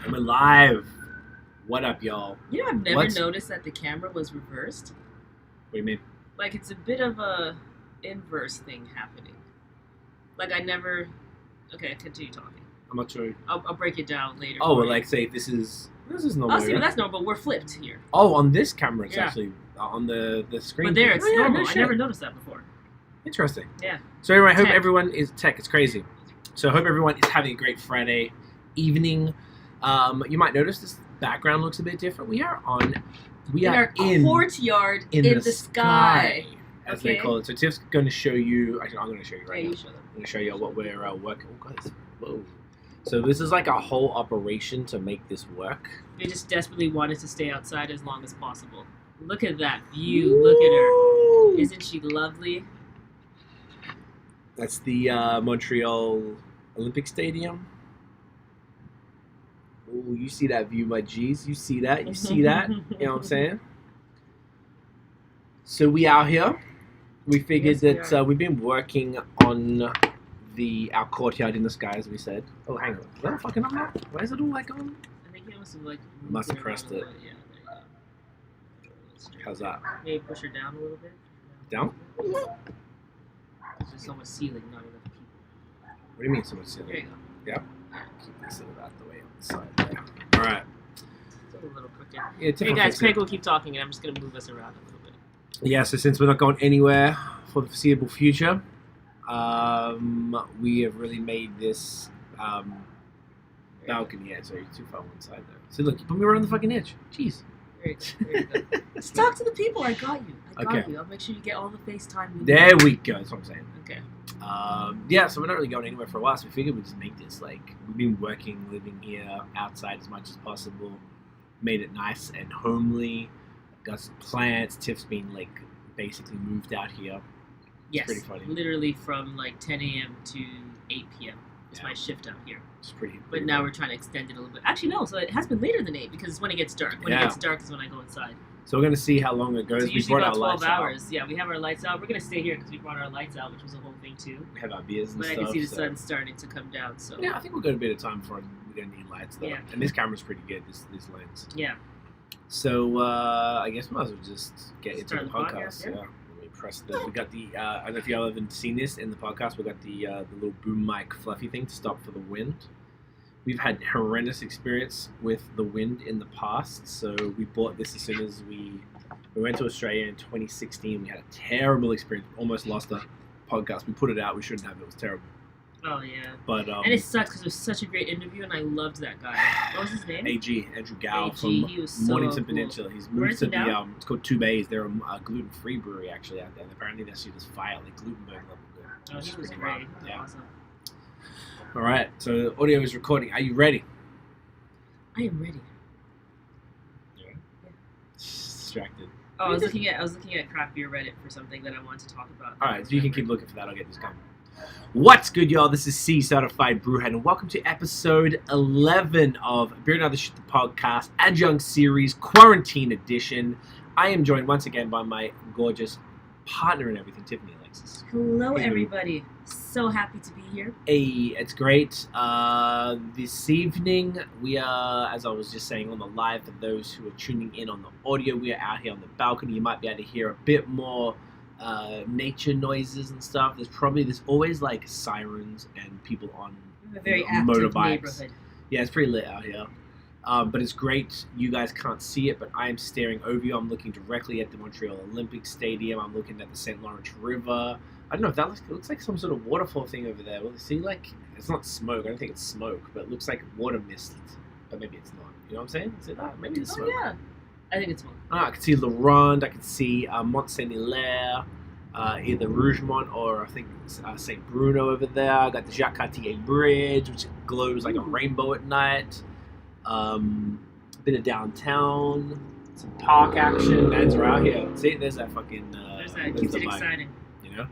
And we're live. What up, y'all? You know, I've never noticed that the camera was reversed. What do you mean? Like, it's a bit of a inverse thing happening. Like, I never... Okay, continue talking. I'm not sure. I'll break it down later. Oh, well, like, say, this is normal. Oh, see, that's normal, but we're flipped here. Oh, on this camera, it's actually on the screen. But there, it's normal. No I never noticed that before. Interesting. Yeah. So anyway, I hope everyone is tech. It's crazy. So I hope everyone is having a great Friday evening. You might notice this background looks a bit different. We are in courtyard in the sky, as they call it. So Tiff's going to show you. Actually, I'm going to show you right now. You show them. I'm going to show you what we're working. Oh, guys, whoa! So this is like a whole operation to make this work. They just desperately wanted to stay outside as long as possible. Look at that view. Woo! Look at her. Isn't she lovely? That's the Montreal Olympic Stadium. Oh, you see that view, my G's. You see that. You see that. You know what I'm saying? So we out here. We figured that we've been working on our courtyard in the sky, as we said. Oh, hang on. Is that fucking on that? Why is it all like on? I think it must have must have pressed it. Yeah, there you go. How's that? Maybe push her down a little bit. Down? There's so much ceiling, not enough people. What do you mean so much ceiling? There you go. Yeah. Keep this out the way on the side there. All right. It's a little crooked. Yeah, hey guys, Craig will keep talking, and I'm just gonna move us around a little bit. Yeah. So since we're not going anywhere for the foreseeable future, we have really made this balcony. Yeah, sorry, too far on one side there. So look, you put me right on the fucking edge. Jeez. There you go. Let's talk to the people. I got you. I got Okay. you. I'll make sure you get all the FaceTime. There we go. That's what I'm saying. Okay. Yeah, so we're not really going anywhere for a while, so we figured we'd just make this, like, we've been working, living here outside as much as possible, made it nice and homely, got some plants. Tiff's been, like, basically moved out here. Yes, pretty funny. Literally from, like, 10 a.m. to 8 p.m. It's my shift out here. It's pretty But now we're trying to extend it a little bit. Actually, no, so it has been later than 8 because it's when it gets dark. When it gets dark is when I go inside. So we're going to see how long it goes. So we brought about our 12 lights hours. out. Yeah, we have our lights out. We're going to stay here because we brought our lights out, which was a whole thing, too. We have our beers and but stuff. But I can see the sun starting to come down, so... Yeah, I think we've got a bit of time before we're going to need lights, though. Yeah. And this camera's pretty good, this lens. Yeah. So, I guess we might as well just get into the podcast. Yeah. Press we got the I don't know if y'all haven't seen this in the podcast. We got the little boom mic fluffy thing to stop for the wind. We've had horrendous experience with the wind in the past, so we bought this as soon as we went to Australia in 2016. We had a terrible experience. Almost lost a podcast. We put it out. We shouldn't have. It was terrible. Oh yeah. But and it sucks because it was such a great interview, and I loved that guy. What was his name? Andrew Gao AG, from he was so Mornington cool. Peninsula. He's moved to now? it's called Two Bays. They're a gluten-free brewery actually out there. And apparently their shit is fire, like Glutenberg level good. Oh, he was great. Yeah. Awesome. All right, so audio is recording. Are you ready? I am ready. Yeah. Distracted. Oh, I was looking at craft beer Reddit for something that I wanted to talk about. All right, so you can keep looking for that. I'll get this going. What's good, y'all? This is C Certified Brewhead, and welcome to episode 11 of Beer and Other Shit, the podcast, Adjunct series, quarantine edition. I am joined once again by my gorgeous partner and everything, Tiffany and Alexis. Hello, everybody. So happy to be here. Hey, it's great. This evening, we are, as I was just saying on the live, for those who are tuning in on the audio, we are out here on the balcony. You might be able to hear a bit more nature noises and stuff. There's always like sirens and people on a very active motorbikes. Neighborhood. Yeah, it's pretty lit out here. But it's great. You guys can't see it, but I am staring over you. I'm looking directly at the Montreal Olympic Stadium. I'm looking at the St. Lawrence River. I don't know if that looks like some sort of waterfall thing over there. Well, see, like, it's not smoke. I don't think it's smoke, but it looks like water mist. But maybe it's not. You know what I'm saying? Is it that? Maybe it's smoke. Oh, yeah. I think it's smoke. I can see La Ronde. I can see Mont Saint-Hilaire, either Rougemont or I think St. Bruno over there. I got the Jacques Cartier Bridge, which glows like a rainbow at night. Bit of downtown, some park action. Man's are out here. See, there's that fucking. There's that. Keeps it exciting. You know.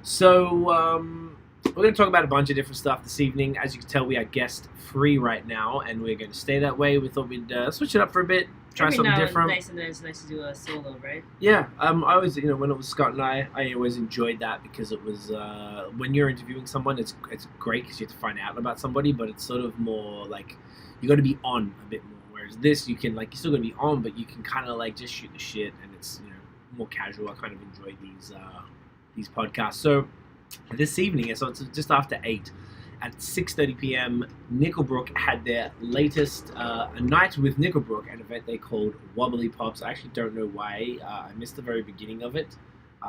So we're going to talk about a bunch of different stuff this evening. As you can tell, we are guest free right now, and we're going to stay that way. We thought we'd switch it up for a bit, try something different. It's nice to do a solo, right? Yeah. I always, when it was Scott and I always enjoyed that because it was when you're interviewing someone, it's great because you have to find out about somebody, but it's sort of more like you got to be on a bit more. Whereas this, you can, like, you're still going to be on, but you can kind of, like, just shoot the shit, and it's, you know, more casual. I kind of enjoy these podcasts. So this evening, so it's just after 8, at 6:30 p.m., Nickel Brook had their latest A Night with Nickel Brook, an event they called Wobbly Pops. I actually don't know why. I missed the very beginning of it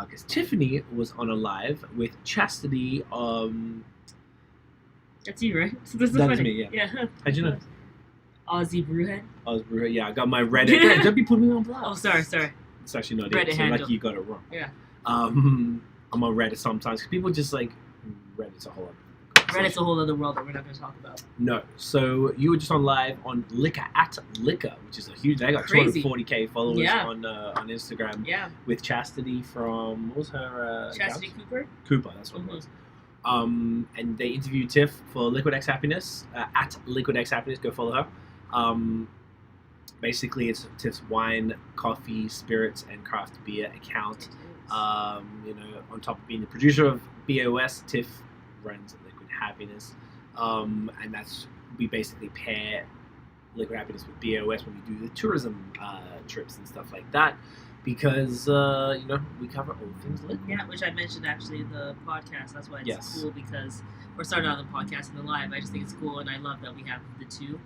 because Tiffany was on a live with Chastity. That's you, right? That is me, yeah. How'd you know? Aussie BrewHead. BrewHead, yeah. I got my Reddit. Don't be putting me on blast. Oh, sorry. It's actually not Reddit it. So handle. like you got it wrong. Yeah. I'm on Reddit sometimes because people just like Reddit's a whole other. Reddit's a whole other world that we're not going to talk about. No. So you were just on live on Liquor at Liquor, which is a huge. They got Crazy. 240K followers Yeah. on Instagram. Yeah. With Chastity from what was her? Chastity account? Cooper. Cooper. That's what it was. And they interviewed Tiff for Liquid X Happiness at Liquid X Happiness. Go follow her. Basically, it's Tiff's wine, coffee, spirits, and craft beer account. You know, on top of being the producer of BAOS, Tiff runs Liquid Happiness, and we basically pair Liquid Happiness with BAOS when we do the tourism trips and stuff like that. Because, you know, we cover all things liquid. Yeah, which I mentioned actually in the podcast. That's why it's Yes. cool, because we're starting on the podcast and the live. I just think it's cool, and I love that we have the two.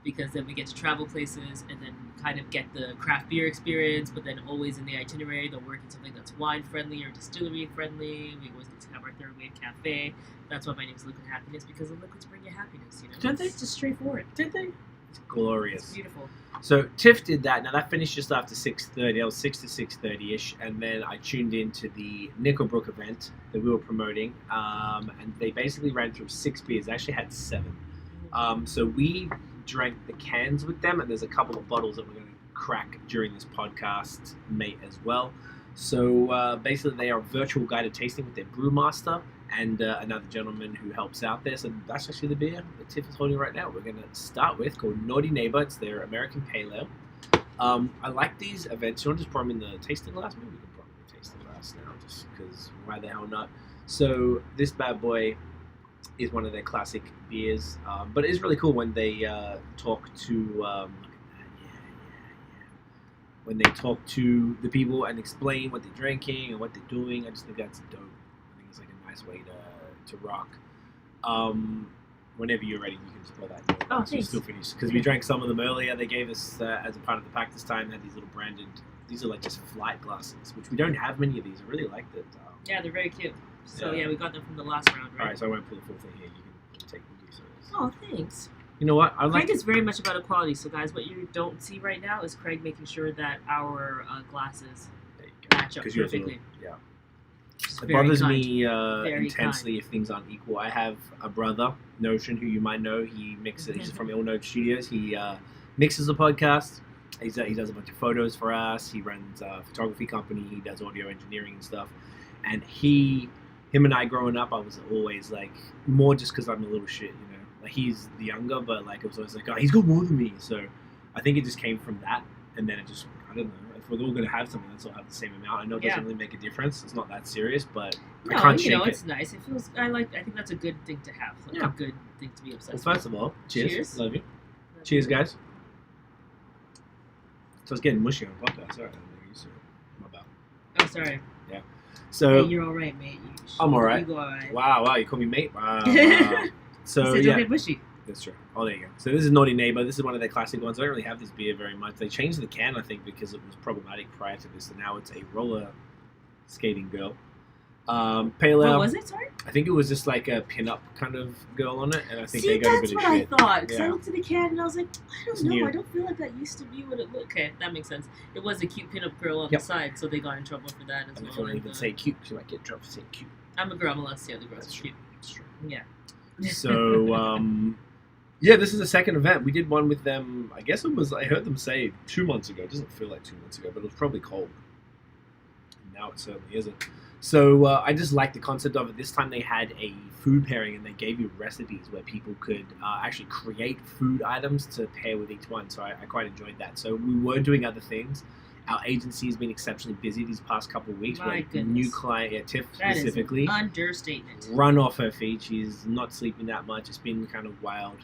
Because then we get to travel places and then kind of get the craft beer experience, but then always in the itinerary, they'll work in something that's wine friendly or distillery friendly. We always get to have our third wave cafe. That's why my name is Liquid Happiness, because the liquids bring you happiness, you know? Don't they? It's just straightforward. Did they? It's glorious. It's beautiful. So Tiff did that. Now that finished just after 6:30. That was 6 to 6:30ish, and then I tuned into the Nickel Brook event that we were promoting, and they basically ran through 6 beers. They actually had 7. So we drank the cans with them, and there's a couple of bottles that we're going to crack during this podcast, mate, as well. So basically, they are virtual guided tasting with their brewmaster and another gentleman who helps out there. So that's actually the beer that Tiff is holding right now. We're going to start with, called Naughty Neighbor. It's their American Pale Ale. I like these events. You want to just pour them in the tasting glass? Maybe we can pour them in the tasting glass now, just because why the hell not? So this bad boy is one of their classic beers, but it is really cool when they talk to when they talk to the people and explain what they're drinking and what they're doing. I just think that's dope. I think it's like a nice way to rock. Whenever you're ready, you can just pour that in. Oh, We're thanks. still finished because we drank some of them earlier. They gave us as a part of the pack this time. They had these little branded. These are like just flight glasses, which we don't have many of these. I really liked it. Yeah, they're very cute. So Yeah. yeah, we got them from the last round, right? All right, so I won't pull the full thing here. You can take the juice. Oh, thanks. You know what? I like. Craig is very much about equality. So guys, what you don't see right now is Craig making sure that our glasses There you go. match up 'Cause yours are- perfectly. yeah. Which is It very bothers kind. me Very intensely if things aren't equal. I have a brother, Notion, who you might know. He mixes. He's from Ill Note Studios. He mixes the podcast. He does a bunch of photos for us. He runs a photography company. He does audio engineering and stuff. And him and I growing up, I was always like, more just because I'm a little shit, you know. Like he's the younger, but like it was always like, oh, he's got more than me. So I think it just came from that, and then it just, I don't know. If we're all going to have something, let's all have the same amount. I know it doesn't really make a difference. It's not that serious, but No, I can't you shake know, it. it's nice. It feels. I think that's a good thing to have. Like Yeah. a good thing to be Well, obsessed first of all, cheers. Cheers. Love you. Cheers, guys. So it's getting mushy on the podcast. All right, I'm used to it. My bad. with. Oh, sorry. So Hey, you're all right, mate. I'm all right. You go all right. wow, you call me mate. Wow. So So yeah. don't get bushy. That's true. Oh, there you go. So this is Naughty Neighbor. This is one of their classic ones. I don't really have this beer very much. They changed the can, I think, because it was problematic prior to this, and now it's a roller skating girl. Pale Ale. What was it? Sorry. I think it was just like a pin-up kind of girl on it, and I think See, they got a that's bit of what shit. I thought. Because I Yeah. looked at the can and I was like, I don't It's know. new. I don't feel like that used to be what it looked. Okay, that makes sense. It was a cute pinup girl on Yep. the side, so they got in trouble for that as And if well. you want to and, even say cute, you might get in trouble for saying cute. I'm a girl. I'm allowed to say other girls That's are true. cute. That's true. Yeah. So, yeah, this is the second event. We did one with them, I guess it was, I heard them say 2 months ago. It doesn't feel like 2 months ago, but it was probably cold. Now it certainly isn't. So I just like the concept of it. This time they had a food pairing, and they gave you recipes where people could actually create food items to pair with each one. So I quite enjoyed that. So we were doing other things. Our agency has been exceptionally busy these past couple of weeks. My We had a new goodness. client, yeah, Tiff That is specifically, an understatement. run off her feet. She's not sleeping that much. It's been kind of wild.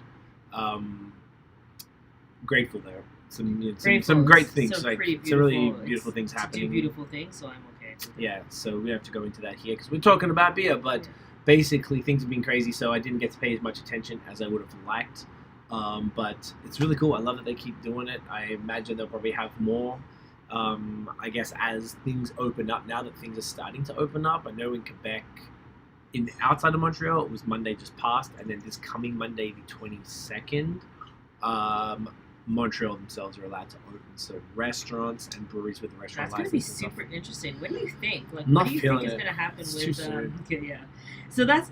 grateful though. Some Grateful. great things. Some Like pretty some really beautiful- beautiful it's things to do happening. beautiful things, so I'm okay. with it. Yeah, so we have to go into that here because we're talking about beer, but basically things have been crazy, so I didn't get to pay as much attention as I would have liked. But it's really cool. I love that they keep doing it. I imagine they'll probably have more. I guess as things open up, now that things are starting to open up. I know in Quebec, outside of Montreal, it was Monday just passed, and then this coming Monday, the 22nd, Montreal themselves are allowed to open. So restaurants and breweries with the restaurant That's going to be license and super interesting. What do you think? Like, Not what do you think feeling is it. going to happen It's with? too soon. Okay, yeah. So that's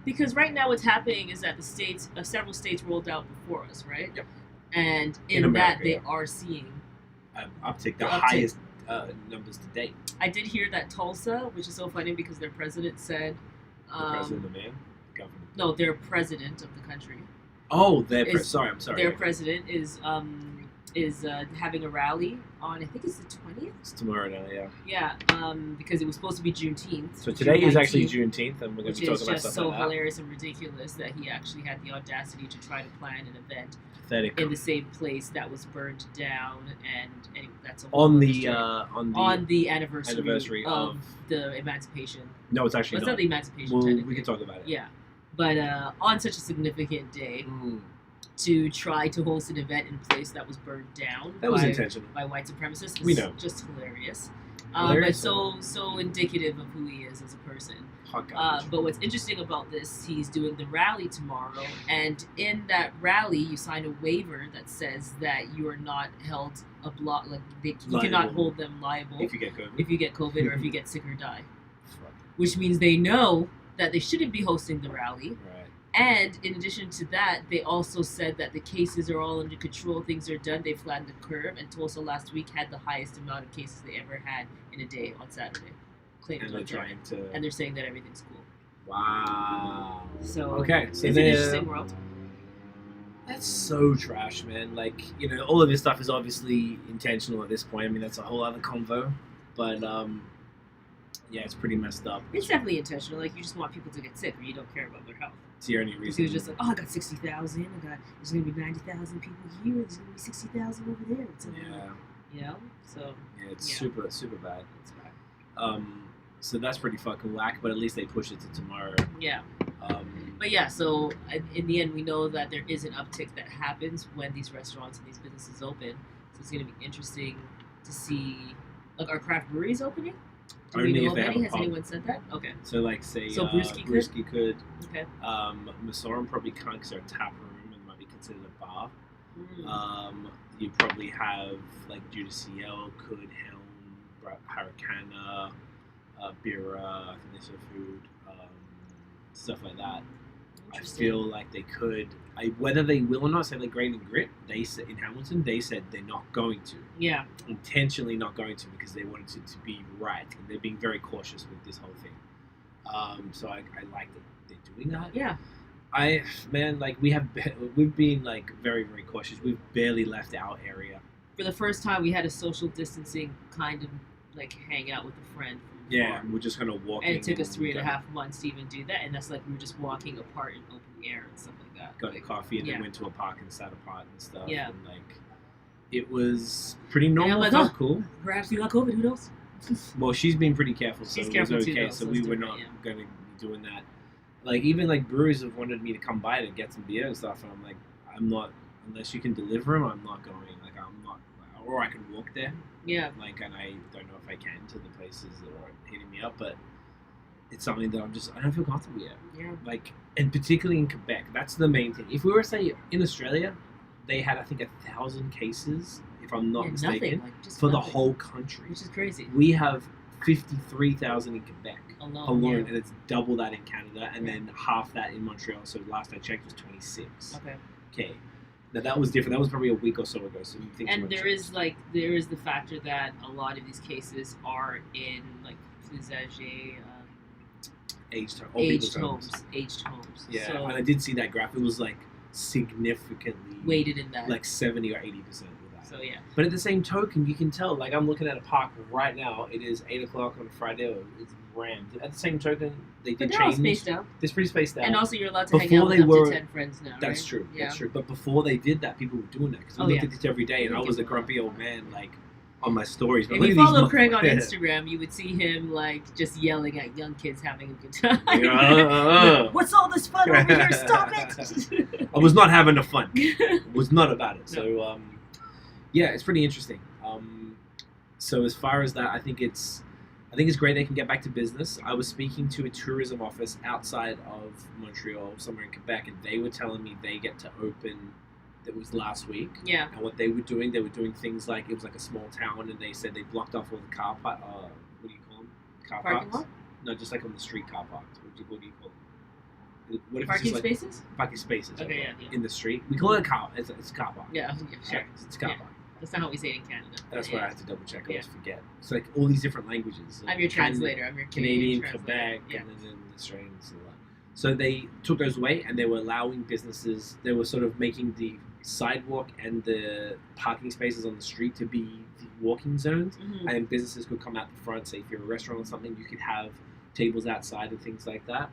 because right now what's happening is that the states, several states rolled out before us, right? Yep. And In in America, that they yeah. are seeing. uptick, the Uptick. highest numbers to date. I did hear that Tulsa, which is so funny because their president said. The president, the man, the governor. No, their president of the country. Oh, sorry, I'm sorry. Their president is having a rally on, I think it's the 20th. It's tomorrow now, yeah. Yeah, because it was supposed to be Juneteenth. So today is actually 19th, Juneteenth, and we're going which to be is talking about just stuff so like that. hilarious and ridiculous that he actually had the audacity to try to plan an event Pathetic. in the same place that was burned down, and anyway, that's a whole On other the story. on the anniversary of the emancipation. no, it's actually Well, it's not the emancipation. Well, technically. we can talk about it. Yeah, but on such a significant day, Mm, to try to host an event in a place that was burned down that was by, intentional. by white supremacists is We know. just hilarious. Hilarious, But so indicative of who he is as a person. Hot garbage. But what's interesting about this, he's doing the rally tomorrow, and in that rally, you sign a waiver that says that you are not held you cannot Liable. hold them liable if you get COVID. if you get COVID or if you get sick or die, Fuck. which means they know that they shouldn't be hosting the rally. Right. And in addition to that, they also said that the cases are all under control, things are done, they flattened the curve, and Tulsa last week had the highest amount of cases they ever had in a day on Saturday. And they're trying to. And they're saying that everything's cool. Wow. So Okay, so it's an interesting world. That's so trash, man. Like, all of this stuff is obviously intentional at this point. I mean, that's a whole other convo. But, yeah, it's pretty messed up. It's definitely intentional. Like, you just want people to get sick or you don't care about their health. It's the only Because reason. it's just like, oh, I got 60,000. There's going to be 90,000 people here. There's going to be 60,000 over there. It's Yeah. So Yeah, it's Yeah. super, super bad. it's bad. So that's pretty fucking whack, but at least they push it to tomorrow. Yeah. Um, But yeah, so in the end, we know that there is an uptick that happens when these restaurants and these businesses open. So it's going to be interesting to see. Like, are craft breweries opening? Do Only we know if of they have any? a Has pub. anyone said that? Okay. so, like, say, So Brewski could? Brewski could. Okay. Masorum probably can't because they're a tap room and might be considered a bar. Mm. You probably have, like, Judiciel, Could, Helm, Haracana, Bira, I think they serve food, stuff like that. I feel like they could, whether they will or not, say like Grain and Grit, they said in Hamilton, they said they're not going to, Yeah. intentionally not going to, because they wanted it to be right, and they're being very cautious with this whole thing. So I like that they're doing that. Yeah. We've been like very, very cautious. We've barely left our area. For the first time, we had a social distancing kind of like hang out with a friend. From Yeah, afar. we're just kind of walking. And it took us 3.5 got- months to even do that, and that's like we were just walking apart in open air and stuff like that. Got a coffee and Yeah. then went to a park and sat apart and stuff. Yeah. And like, it was pretty I'm normal. like, Felt oh. cool. Perhaps you got COVID. Who knows? Well, she's been pretty careful, so She's it careful was too, okay. though, So so we it's were different, not going to be doing that. Like, even like breweries have wanted me to come by to get some beer and stuff, and I'm like, I'm not, unless you can deliver them, I'm not going. Like, I'm not, or I can walk there. Yeah. Like, and I don't know if I can to the places that are hitting me up, but it's something that I don't feel comfortable yet. Yeah. Like, and particularly in Quebec, that's the main thing. If we were, say, in Australia, they had, I think, 1,000 cases, if I'm not Yeah, mistaken, nothing, like, just for the nothing. whole country. Which is crazy. We have 53,000 in Quebec Alone. alone, Yeah. and it's double that in Canada, and Yeah. then half that in Montreal. So last I checked was 26. Okay. Okay. Now that was different. That was probably a week or so ago. So things And might there change. is the factor that a lot of these cases are in like plus âgés, aged aged people's homes, aged homes. Yeah, So and I did see that graph. It was like significantly weighted in that. like 70 or 80% with that. So yeah. But at the same token, you can tell. Like I'm looking at a park right now. It is 8 o'clock on Friday. It's rammed. At the same token, they did But they're all change. spaced out. It's pretty spaced out. And also, you're allowed to hang out Before with they up were- to 10 friends now. That's right? true. Yeah. That's true. But before they did that, people were doing that because I Oh, looked yeah. at this every day, and I was a grumpy old man, like on my stories. But If look you at these follow Craig on motherfuckers. Instagram, you would see him like just yelling at young kids having a good time. Yeah. What's all this fun over here? Stop it! I was not having the fun. Was not about it. So, yeah, it's pretty interesting. So as far as that, I think it's great they can get back to business. I was speaking to a tourism office outside of Montreal, somewhere in Quebec, and they were telling me they get to open. It was last week. Yeah. And what they were doing things like it was like a small town, and they said they blocked off all the car park. What do you call them? Car Parking parks? lot? No, just like on the street car parks. What do you call it? What if Parking it's just like spaces? parking spaces? Okay, yeah. In the street, we call it a car. It's a car park. Yeah, sure. It's a car Yeah. park. That's not how we say it in Canada. That's yeah. why I have to double check. I always forget. It's like all these different languages. I'm your translator. I'm your Canadian, translator. Quebec, Yeah. and then Australian and so on. So they took those away, and they were allowing businesses. They were sort of making the sidewalk and the parking spaces on the street to be the walking zones, Mhm. and businesses could come out the front. Say if you're a restaurant or something, you could have tables outside and things like that.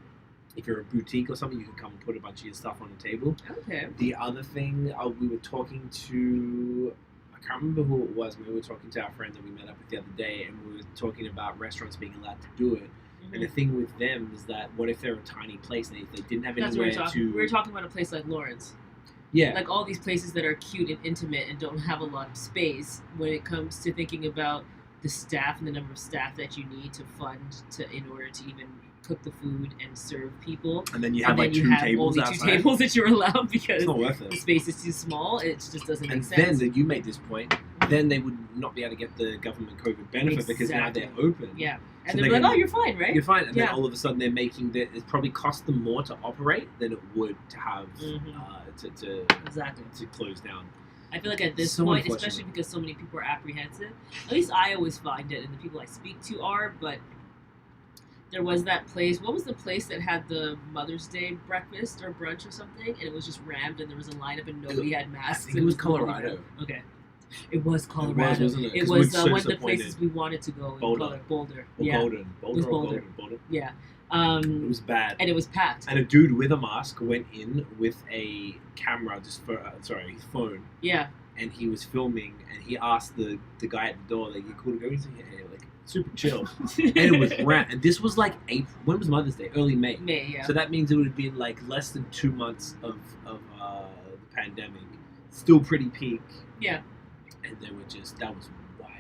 If you're a boutique or something, you could come and put a bunch of your stuff on the table. Okay. The other thing, we were talking to, I can't remember who it was, but we were talking to our friend that we met up with the other day, and we were talking about restaurants being allowed to do it. And the thing with them is that, what if they're a tiny place and if they didn't have That's what anywhere we're talking. to... We're talking about a place like Lawrence. Yeah. Like all these places that are cute and intimate and don't have a lot of space when it comes to thinking about the staff and the number of staff that you need to fund in order to even cook the food and serve people. And then you have and then like you two have tables only outside. two tables that you're allowed because It's not worth the it. space is too small. It just doesn't make And sense. then, you made this point, then they would not be able to get the government COVID benefit because now they're Exactly. open. Yeah. And So they're they're like, gonna- oh, you're fine, right? You're fine. And Yeah. then all of a sudden they're making that it probably cost them more to operate than it would to have Mhm. to Exactly. close down. I feel like at this So point, unfortunate. especially because so many people are apprehensive, at least I always find it, and the people I speak to are, but there was that place, what was the place that had the Mother's Day breakfast or brunch or something, and it was just rammed, and there was a lineup, and nobody had masks. I think it was completely Colorado. rammed. Okay. It was Colorado. wasn't it? It 'Cause we was were so one of the disappointed. places we wanted to go in Boulder. Boulder. Or Yeah. Golden. Boulder was or Boulder. Golden? Boulder. Yeah. It was bad. And it was packed. And a dude with a mask went in with a camera, his phone, Yeah. and he was filming, and he asked the guy at the door, like, you cool to go into here? Like, super chill. And it was rad. And this was like April. When was Mother's Day? Early May. May, yeah. So that means it would have been like less than 2 months of the pandemic. Still pretty peak. Yeah. And they were just, that was wild.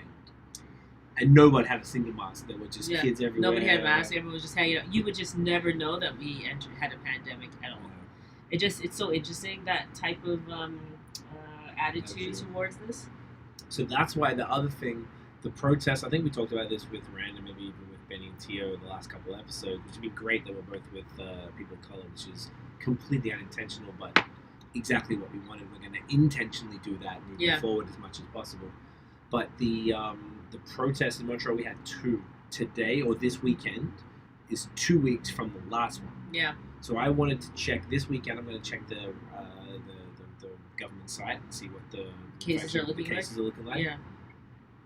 And no one had a single mask. There were just Yeah. kids everywhere. Nobody had masks. Everyone was just hanging out. You would just never know that we had a pandemic at all. It's so interesting, that type of attitude Absolutely. towards this. So that's why the other thing, the protests, I think we talked about this with Rand and maybe even with Benny and Tio in the last couple of episodes, which would be great that we're both with people of color, which is completely unintentional, but exactly what we wanted. We're going to intentionally do that moving forward as much as possible. But the protests in Montreal, we had 2. Today, or this weekend, is 2 weeks from the last one. Yeah. So I wanted to check this weekend. I'm going to check the government site and see what the Cases are looking like. Yeah.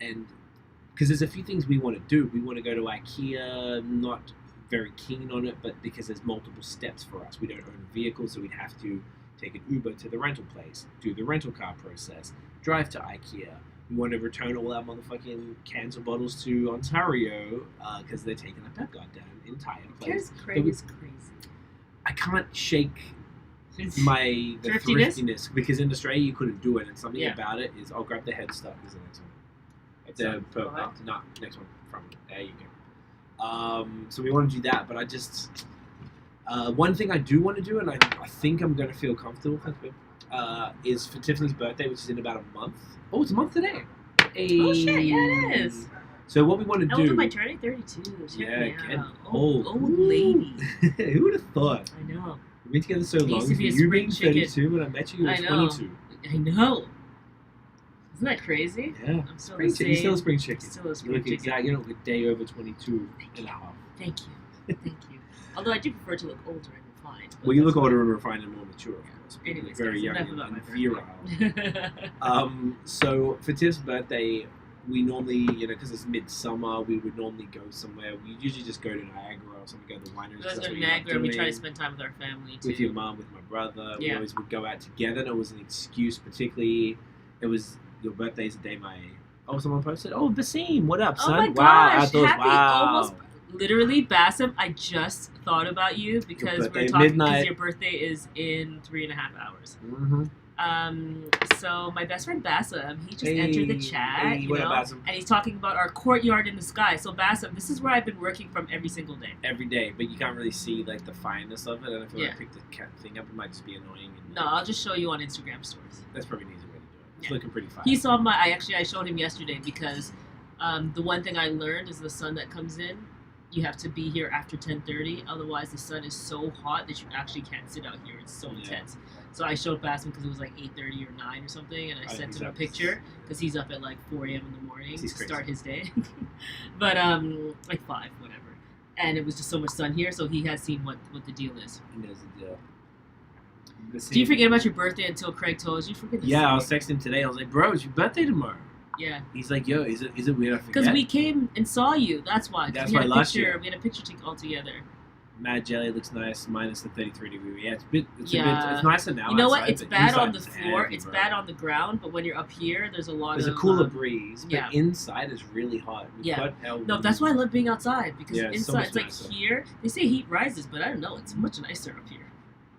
And because there's a few things we want to do. We want to go to IKEA, not very keen on it, but because there's multiple steps for us. We don't own a vehicle, so we'd have to take an Uber to the rental place, do the rental car process, drive to IKEA. We want to return all our motherfucking cans or bottles to Ontario because they're taking up that goddamn entire place. Craig is crazy. I can't shake the thriftiness because in Australia you couldn't do it, and something about it is I'll grab the headstock is the next one. Next one from there you go. So we want to do that, but I just one thing I do want to do, and I think I'm going to feel comfortable is for Tiffany's birthday, which is in about a month. Oh, it's a month today. Hey. Oh shit! Yeah, it is. So what we want to How do? old am I turning? 32. Check Yeah, me getting out. old. Old lady. Who would have thought? I know. We've been together so I used long. to be a You being spring chicken. 32 when I met you, you were I know. 22. I know. Isn't that crazy? Yeah. I'm still Spring the chicken. same. You're still a spring chicken. Still a You spring look chicken. exact. You look a day over 22 and a half. Thank you. Thank you. Although I do prefer to look older and refined. Well, you look older and refined and more mature, of course. Anyways, very young enough and about my virile. So for Tiff's birthday, we normally, because it's midsummer, we would normally go somewhere. We usually just go to Niagara or something, go to the wineries. We go to Niagara. We try to spend time with our family too. With your mom, with my brother. Yeah. We always would go out together. And it was an excuse, particularly. It was your birthday's the day someone posted. Oh, Basim, what up, son? Oh my wow, gosh, happy wow. Literally, Bassem, I just thought about you because we're talking because your birthday is in 3.5 hours. Mm-hmm. So my best friend Bassem, he just entered the chat, what up, Bassem? And he's talking about our courtyard in the sky. So Bassem, this is where I've been working from every single day. Every day, but you can't really see like the fineness of it. And if I pick the thing up, it might just be annoying. No, I'll just show you on Instagram stories. That's probably an easy way to do it. It's looking pretty fine. He saw I showed him yesterday because the one thing I learned is the sun that comes in. You have to be here after 10:30, otherwise the sun is so hot that you actually can't sit out here. It's so intense. So I showed Bassem because it was like 8:30 or 9 or something, and I sent him a picture because he's up at like 4 a.m. in the morning to start his day. But like 5, whatever. And it was just so much sun here, so he has seen what the deal is. He knows the deal. Do you forget about your birthday until Craig told you? I was texting him today. I was like, bro, it's your birthday tomorrow. Yeah. He's like, yo, is it weird I forget? Because we came and saw you. That's why. That's why last year. We had a picture all together. Mad jelly looks nice, minus the 33-degree. Yeah, it's nicer now. You know what? Outside, it's bad on the floor. Heavy, it's bad on the ground. But when you're up here, there's a cooler breeze. But inside is really hot. No, that's why I love being outside because inside it's like nicer. Here. They say heat rises, but I don't know. It's much nicer up here.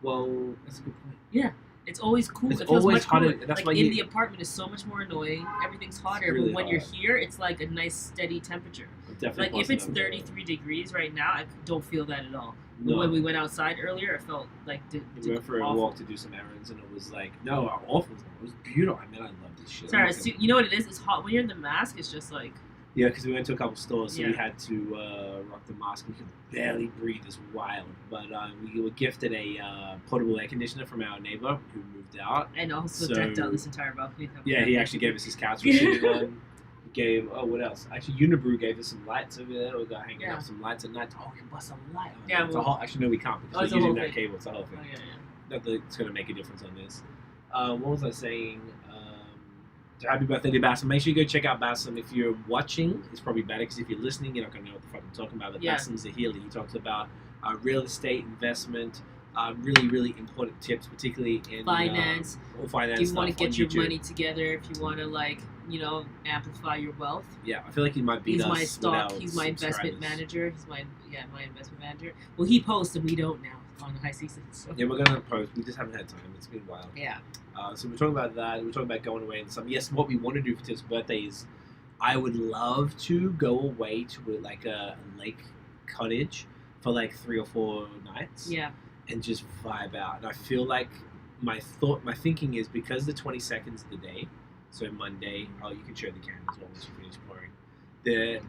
Well, that's a good point. Yeah. It's always cool. It's it feels always much hotter. cooler. That's like why the apartment is so much more annoying. Everything's hotter. Really but when hot. you're here, it's like a nice steady temperature. Like if it's 33 degrees right now, I don't feel that at all. No. When we went outside earlier, it felt like we went for a walk to do some errands, and it was like awful. It was beautiful. I love this shit. Sorry, you know what it is? It's hot when you're in the mask. It's just like. Yeah, because we went to a couple stores, so we had to rock the mask. We could barely breathe. It's wild. But we were gifted a portable air conditioner from our neighbor who moved out. And also decked out this entire balcony. Yeah, he actually gave us his couch. We sitting on. He gave, what else? Actually, Unibrew gave us some lights over there. We got hanging up some lights at night. Oh, we can bust some light on it. Actually, no, we can't because we're using that cable. It's a whole thing. Not that it's going to make a difference on this. What was I saying? So happy birthday to Bassem. Make sure you go check out Bassem. If you're watching, it's probably better because if you're listening, you're not going to know what the fuck I'm talking about. But Bassem's a healer. He talks about real estate investment, really, really important tips, particularly in finance. Finance. If you want to get your money together, if you want to amplify your wealth. Yeah, I feel like he might be. He's my stock. He's my investment manager. He's my investment manager. Well, he posts and we don't now on the high season. So. Yeah, we're gonna post. We just haven't had time. It's been a while. Yeah. So we're talking about that. We're talking about going away and something. Yes, what we want to do for Tiff's birthday is, I would love to go away to a lake cottage for 3 or 4 nights. Yeah. And just vibe out. And I feel like my thinking is because the 22nd is the day, so Monday. Oh, you can share the candles once you finish pouring.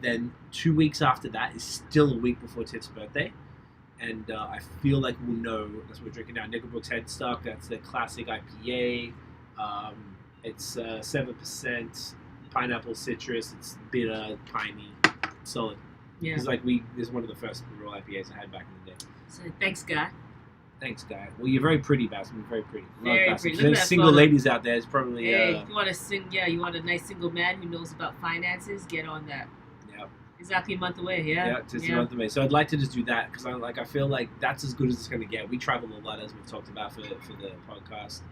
Then 2 weeks after that is still a week before Tiff's birthday. And I feel like we'll know. That's what we're drinking now. Nickel Brook's Headstock. That's the classic IPA. It's 7% pineapple citrus. It's bitter, piney, solid. Yeah. It's this is one of the first real IPAs I had back in the day. So thanks, guy. Thanks, guy. Well, you're very pretty, Bassem. You're very pretty. Very pretty. There's single ladies out there. It's probably. Hey, you want to sing? Yeah, you want a nice single man who knows about finances? Get on that. Yeah. Exactly a month away. Yeah. Yeah, just a month away. So I'd like to just do that because I feel like that's as good as it's going to get. We travel a lot, as we've talked about for the podcast,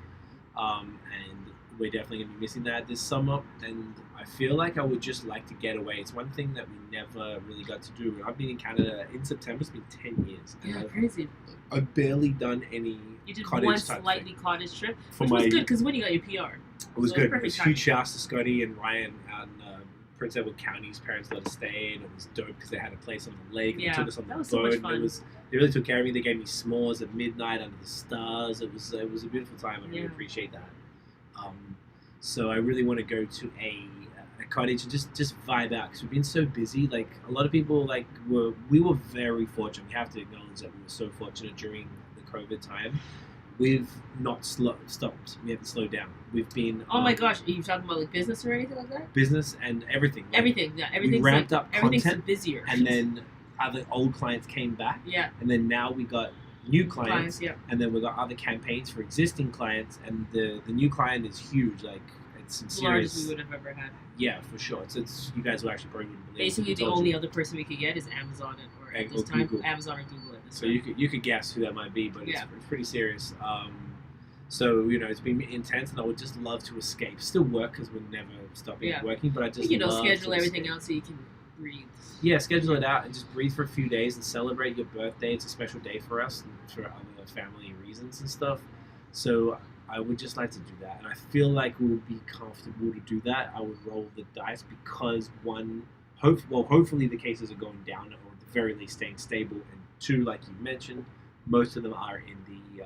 and we're definitely going to be missing that this summer. And I feel like I would just like to get away. It's one thing that we never really got to do. I've been in Canada in September. It's been 10 years. Yeah, crazy. I've barely done any. You did cottage one type slightly thing. cottage trip, which was good because when you got your PR. It was good. It was huge shouts to Scotty and Ryan out in Prince Edward County. His parents let us stay, and it was dope because they had a place on the lake. And they took us on the boat. So much fun. They really took care of me. They gave me s'mores at midnight under the stars. It was a beautiful time. I really appreciate that. So I really want to go to a cottage and just vibe out because we've been so busy. Like a lot of people, we were very fortunate. We have to acknowledge that we were so fortunate during the COVID time. We've not stopped. We haven't slowed down. We've been. Oh my gosh! Are you talking about business or anything like that? Business and everything. Everything. We ramped up content. Everything's busier. And then other old clients came back. Yeah. And then now we got new clients, yeah. and then we've got other campaigns for existing clients, and the new client is huge. Like it's some The largest serious. we would have ever had. Yeah, for sure. It's you guys will actually probably wouldn't believe. Basically, if the we told only you. other person we could get is Amazon, or at Or this time, Google. Amazon or Google at this So time. you could guess who that might be, but Yeah. it's pretty serious. So it's been intense, and I would just love to escape. Still work because we're never stopping Yeah. working, but I just love schedule to everything escape. out so you can breathe. Yeah, schedule it out and just breathe for a few days and celebrate your birthday. It's a special day for us and for other family reasons and stuff. So I would just like to do that, and I feel like we would be comfortable to do that. I would roll the dice because hopefully the cases are going down, or at the very least staying stable, and two, like you mentioned, most of them are in the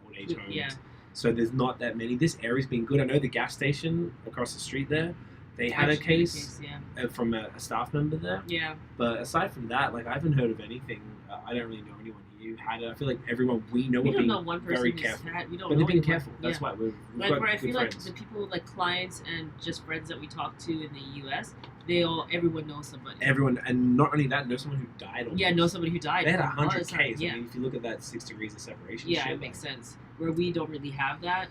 old age homes. Yeah. So there's not that many. This area's been good. I know the gas station across the street there, they had a case Yeah. from a staff member there. Yeah. But aside from that, like I haven't heard of anything. I don't really know anyone who had it. I feel like everyone we know We are don't being know one person very who's careful. had. We don't But know they've been anyone. careful. That's why we've Like got where I good feel friends. like the people, like clients and just friends that we talk to in the U.S., everyone knows somebody. Everyone, and not only that, know someone who died. Almost. Yeah, know somebody who died. They had all the 100 time. Ks. Yeah. I mean, if you look at that 6 degrees of separation. Yeah, shit, it makes sense. Where we don't really have that.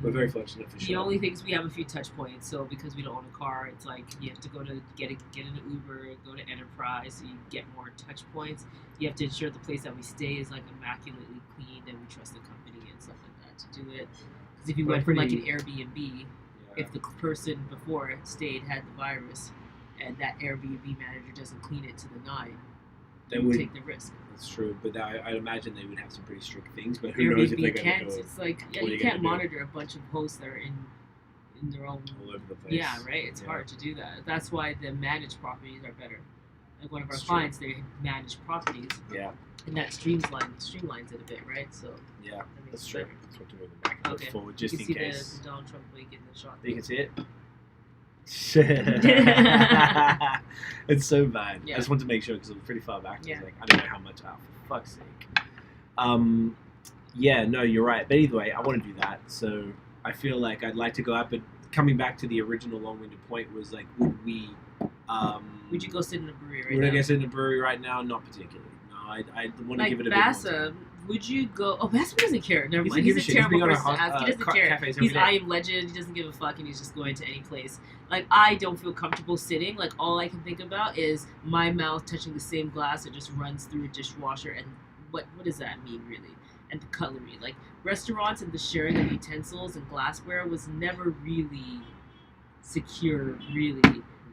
We're very fortunate for The sure. only thing is we have a few touch points. So because we don't own a car, it's like you have to go to get an Uber, go to Enterprise, so you get more touch points. You have to ensure the place that we stay is like immaculately cleaned and we trust the company and stuff like that to do it. Because if you But went from like an pretty- Airbnb, Yeah. if the person before stayed had the virus, and that Airbnb manager doesn't clean it to the nine, They you would. take the risk. That's true, but I'd imagine they would have some pretty strict things. But who knows if they're Airbnb going can't. to go It's like what are you you can't gonna do? monitor a bunch of hosts that are in their own. all over the place. Yeah, right. It's Yeah. hard to do that. That's why the managed properties are better. Like one of our That's true. clients, they manage properties, Yeah, and that streamlines it a bit, right? So yeah, that makes that's it true. better. That's what to move it back and Okay. forward, just you in can see case. the Donald Trump way getting the shot. You can see it. It's so bad. Yeah. I just wanted to make sure because it was pretty far back. I Yeah. was like, I don't know how much. Oh, for fuck's sake. Yeah, no, you're right. But either way, I want to do that. So I feel like I'd like to go out. But coming back to the original long-winded point was like, would we? Would you go sit in a brewery right Would now? I guess in a brewery right now? Not particularly. No, I want to Like give it a bit more Bassa, time. would you go? Oh, Bassa doesn't care. Never He mind. doesn't give He's a a shit. He's terrible been on a person to hot- ask. He doesn't care. cafes every He's day. I am legend. He doesn't give a fuck, and he's just going to any place. Like I don't feel comfortable sitting. Like all I can think about is my mouth touching the same glass that just runs through a dishwasher, and what does that mean really? And the cutlery, like restaurants and the sharing of utensils and glassware was never really secure, really.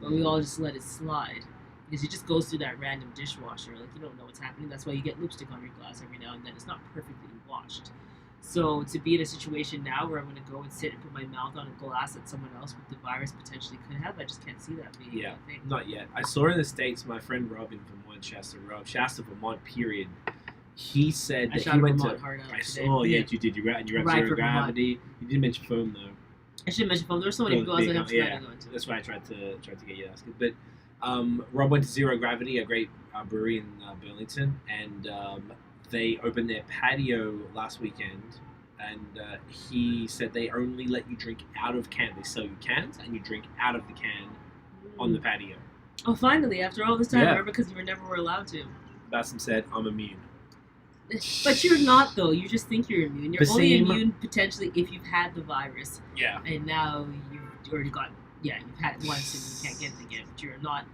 But we all just let it slide. Because it just goes through that random dishwasher. Like, you don't know what's happening. That's why you get lipstick on your glass every now and then. It's not perfectly washed. So, to be in a situation now where I'm going to go and sit and put my mouth on a glass that someone else with the virus potentially could have, I just can't see that being Yeah. a thing. Not yet. I saw in the States, my friend Rob in Vermont, Shasta, Vermont, period. He said I that shot he a went Vermont to. hard out I today. saw, yeah, you did. You ran Right zero for Vermont. gravity. You didn't mention foam though. I should mention phone. There were so many Oh, people I was like, I'm yeah. trying to go into. That's why I tried to get you to ask it. But Rob went to Zero Gravity, a great brewery in Burlington, and they opened their patio last weekend. And he said they only let you drink out of can. They sell you cans, and you drink out of the can on the patio. Oh, finally, after all this time, Yeah. remember, because you were never were allowed to. Bassam said, "I'm immune." But you're not, though. You just think you're immune. You're only Basim- immune potentially if you've had the virus. Yeah. And now you've already got, you've had it once and you can't get it again. But you're not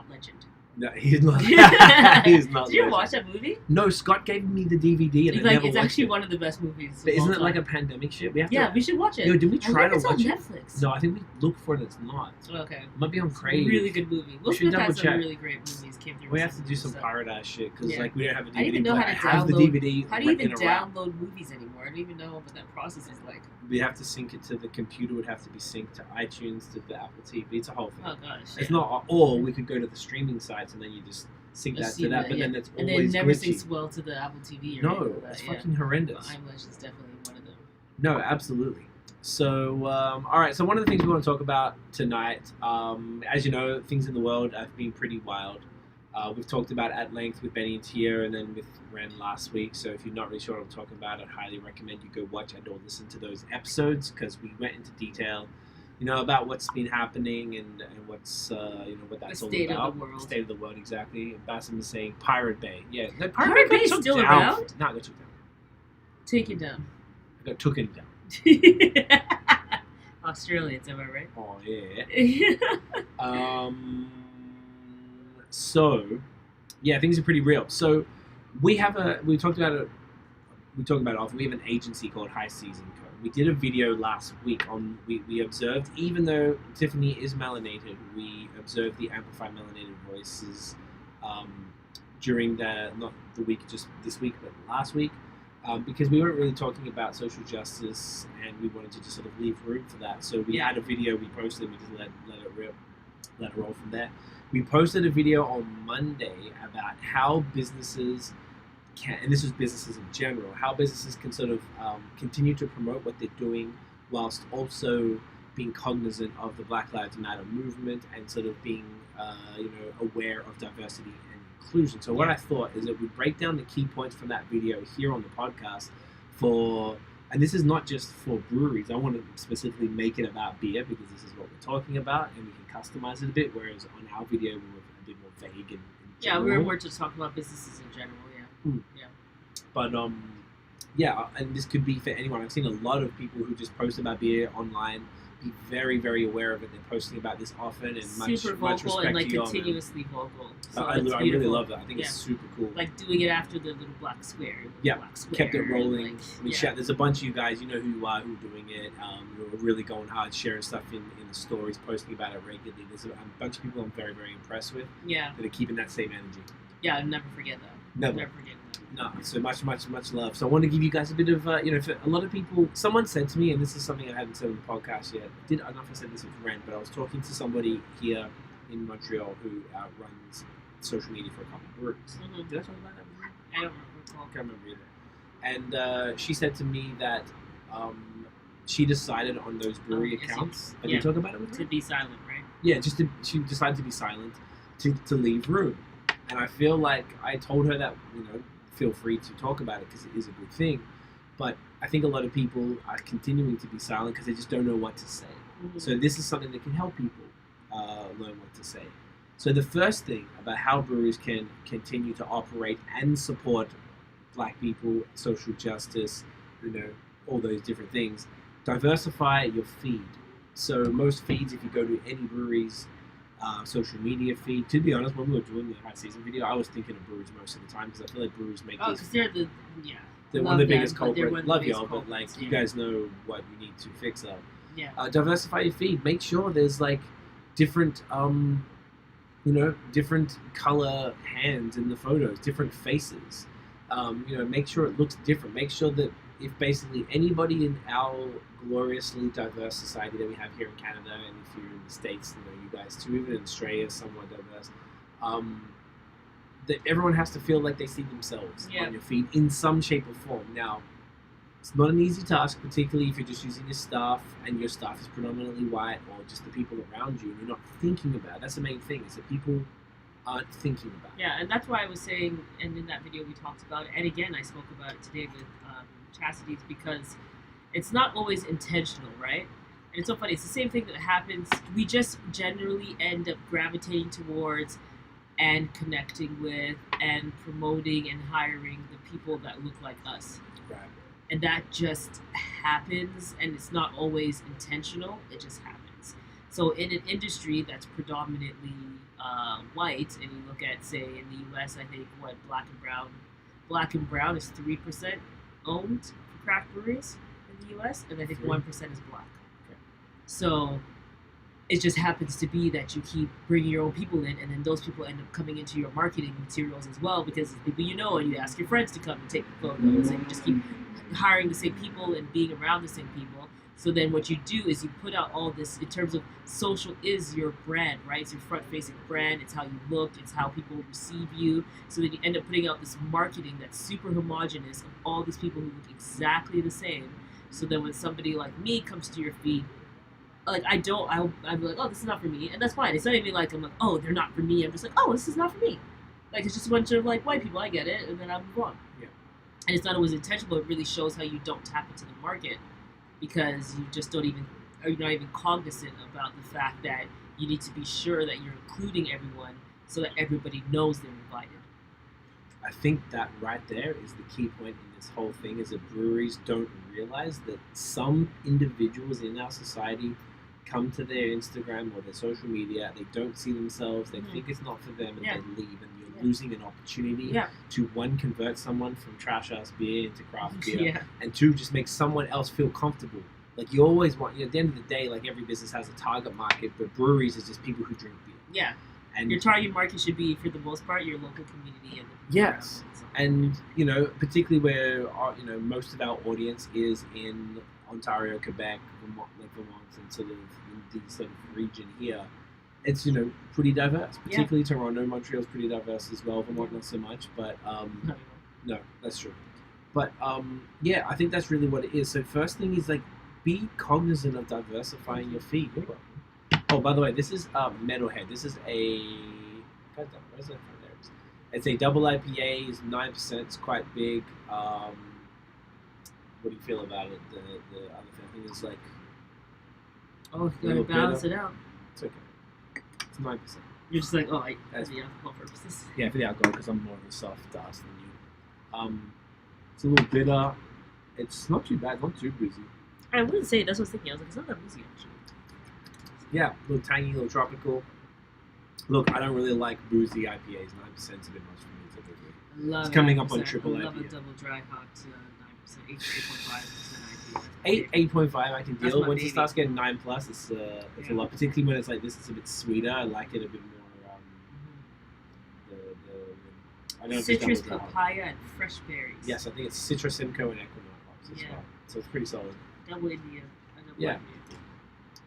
legend. No, he's not. He's not. Did you legend. watch that movie? No, Scott gave me the DVD, and I Like, never it's watched actually it. one of the best movies. But of isn't all it like a time. pandemic shit? We have Yeah, to. we should watch it. Yo, did we I try think to it's on watch it? Netflix. No, I think we looked for it. It's not. Okay. It might be on Crave. Really good movie. Will We should Smith had double some check. really great movies came through. We have to do some recently, so- pirate ass shit because Yeah. like we don't have a DVD I don't even know player. how I to have the download- DVD. How do you even in a wrap. download movies anymore? I don't even know what that process is like. We have to sync it to the computer. Would have to be synced to iTunes, to the Apple TV. It's a whole thing. Oh gosh. It's yeah. not. Or we could go to the streaming sites and then you just sync Just that see to that. that, But yeah. then that's And always then never glitchy. syncs well to the Apple TV. Or No, anything like that, it's yeah. fucking horrendous. I'm Legend is definitely one of them. No, absolutely. So, all right. So one of the things we want to talk about tonight, as you know, things in the world have been pretty wild. We've talked about it at length with Benny and Tia, and then with Ren last week. So if you're not really sure what I'm talking about, I'd highly recommend you go watch and or listen to those episodes because we went into detail about what's been happening and what's what that's all state about. of the world. State of the world, exactly. Bassam is saying Pirate Bay. Yeah, no, Pirate Bay is got still down. around? No, I got took down. Take it down. I got took it down. Australians, am I right? Oh yeah. So, yeah, things are pretty real. So, we talked about it. We talk about it often. We have an agency called High Season Co. We did a video last week on. We observed, even though Tiffany is melanated, we observed the amplified melanated voices during not the week just this week, but last week. Because we weren't really talking about social justice, and we wanted to just sort of leave room for that. So we had a video we posted. We just let it roll from there. We posted a video on Monday about how businesses can, and this was businesses in general, how businesses can sort of continue to promote what they're doing whilst also being cognizant of the Black Lives Matter movement and sort of being aware of diversity and inclusion. So what I thought is that we break down the key points from that video here on the podcast and this is not just for breweries. I want to specifically make it about beer because this is what we're talking about, and we can customize it a bit, whereas on our video we were a bit more vague and general. We were more just talking about businesses in general, But and this could be for anyone. I've seen a lot of people who just post about beer online, be very, very aware of it. They're posting about this often and super much vocal respect and like to you, continuously vocal. So I really love that. I think it's super cool. Like doing it after the little black square. Black square, kept it rolling. Like, There's a bunch of you guys, who you are, who are doing it. Who are really going hard, sharing stuff in the stories, posting about it regularly. There's a bunch of people I'm very, very impressed with. Yeah. That are keeping that same energy. Yeah, I'll never forget that. Never forget that. No, so much love. So I want to give you guys a bit of, for a lot of people, someone said to me, and this is something I hadn't said on the podcast yet. I don't know if I said this with Ren, but I was talking to somebody here in Montreal who runs social media for a couple of breweries. Mm-hmm. Did I talk about that with you? I don't recall. I can't remember either. And she said to me that she decided on those brewery accounts. Did you talk about it with her? To be silent, right? Yeah, she decided to be silent, to leave room. And I feel like I told her that, feel free to talk about it because it is a good thing. But I think a lot of people are continuing to be silent because they just don't know what to say. Mm-hmm. So this is something that can help people learn what to say. So the first thing about how breweries can continue to operate and support Black people, social justice, all those different things, diversify your feed. So most feeds, if you go to any breweries, social media feed. To be honest, when we were doing the high season video, I was thinking of breweries most of the time because I feel like breweries make because they're they're one of the biggest culprits. Love y'all, but you yeah. guys know what you need to fix up. Yeah. Diversify your feed. Make sure there's like different different color hands in the photos, different faces. Make sure it looks different. Make sure that if basically anybody in our gloriously diverse society that we have here in Canada, and if you're in the States, you guys too, even in Australia, somewhat diverse, that everyone has to feel like they see themselves on your feed in some shape or form. Now, it's not an easy task, particularly if you're just using your staff and your staff is predominantly white or just the people around you and you're not thinking about it. That's the main thing, is that people aren't thinking about it. Yeah, and that's why I was saying, and in that video we talked about it, and again I spoke about it today with Chastity's, because it's not always intentional, right? And it's so funny, it's the same thing that happens, we just generally end up gravitating towards and connecting with and promoting and hiring the people that look like us. Right. And that just happens, and it's not always intentional, it just happens. So in an industry that's predominantly white, and you look at, say, in the US, I think, Black and Brown is 3% owned for craft breweries in the US, and I think 1% is Black. Okay. So it just happens to be that you keep bringing your own people in, and then those people end up coming into your marketing materials as well, because it's people and you ask your friends to come and take the photos, and you just keep hiring the same people and being around the same people. So then what you do is you put out all this in terms of social is your brand, right? It's your front-facing brand. It's how you look. It's how people receive you. So then you end up putting out this marketing that's super homogenous of all these people who look exactly the same. So then when somebody like me comes to your feed, like I'm like, oh, this is not for me, and that's fine. It's not even like I'm like, oh, they're not for me. I'm just like, oh, this is not for me. Like, it's just a bunch of like white people. I get it, and then I move on. Yeah. And it's not always intentional, but it really shows how you don't tap into the market, because you just don't even are you not even cognizant about the fact that you need to be sure that you're including everyone so that everybody knows they're invited. I think that right there is the key point in this whole thing, is that breweries don't realize that some individuals in our society come to their Instagram or their social media, they don't see themselves, they think it's not for them, and they leave, and you're losing an opportunity to, one, convert someone from trash ass beer into craft beer, and two, just make someone else feel comfortable. Like, you always want, at the end of the day, like, every business has a target market, but breweries is just people who drink beer. Yeah. And your target market should be, for the most part, your local community. And yes. And, particularly where, most of our audience is in Ontario, Quebec, Vermont, and sort of in the sort of region here, it's, pretty diverse. Particularly Toronto, Montreal's pretty diverse as well. Vermont, not so much, but, no, that's true. But, I think that's really what it is. So first thing is, like, be cognizant of diversifying your feed. Oh, by the way, this is Metalhead. This is a... God damn, where's that from there? It's a double IPA. It's 9%. It's quite big. What do you feel about it? The other thing, I think it's like... Oh, you gotta balance it out. It's okay. It's 9%. You're just like, for the alcohol purposes. Yeah, for the alcohol, because I'm more of a soft ass than you. It's a little bitter. It's not too bad. Not too boozy. I wouldn't say, that's what I was thinking. I was like, it's not that boozy, actually. Yeah, a little tangy, a little tropical. Look, I don't really like boozy IPAs. 9% is a bit much for me typically. I love it's coming up on triple IPA. I love a double dry hop to 9%, 8.5% IPA. 8.5 I can deal. Once it starts getting 9+, it's a lot. Particularly when it's like this, it's a bit sweeter. I like it a bit more. I don't know citrus, papaya, and fresh berries. Yes, I think it's Citrus, Simcoe, and Equinox hops as well. So it's pretty solid. Double India. Yeah.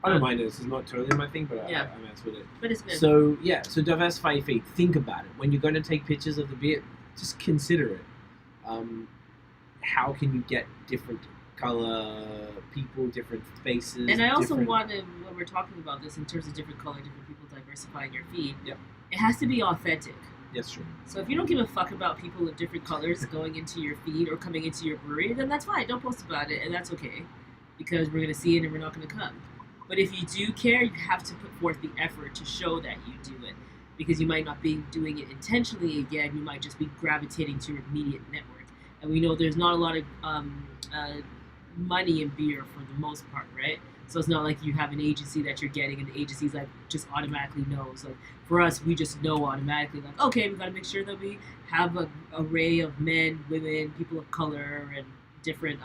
I don't mind it. This is not totally my thing, but I mess with it. But it's good. So, so diversify your feed. Think about it. When you're going to take pictures of the beer, just consider it. How can you get different color people, different faces? And I also want to, when we're talking about this in terms of different color, different people diversifying your feed, it has to be authentic. That's true. So if you don't give a fuck about people of different colors going into your feed or coming into your brewery, then that's fine. Don't post about it, and that's okay. Because we're going to see it and we're not going to come. But if you do care, you have to put forth the effort to show that you do it. Because you might not be doing it intentionally again, you might just be gravitating to your immediate network. And we know there's not a lot of money in beer for the most part, right? So it's not like you have an agency that you're getting and the agency's like just automatically knows. Like for us, we just know automatically, like, okay, we got to make sure that we have an array of men, women, people of color, and different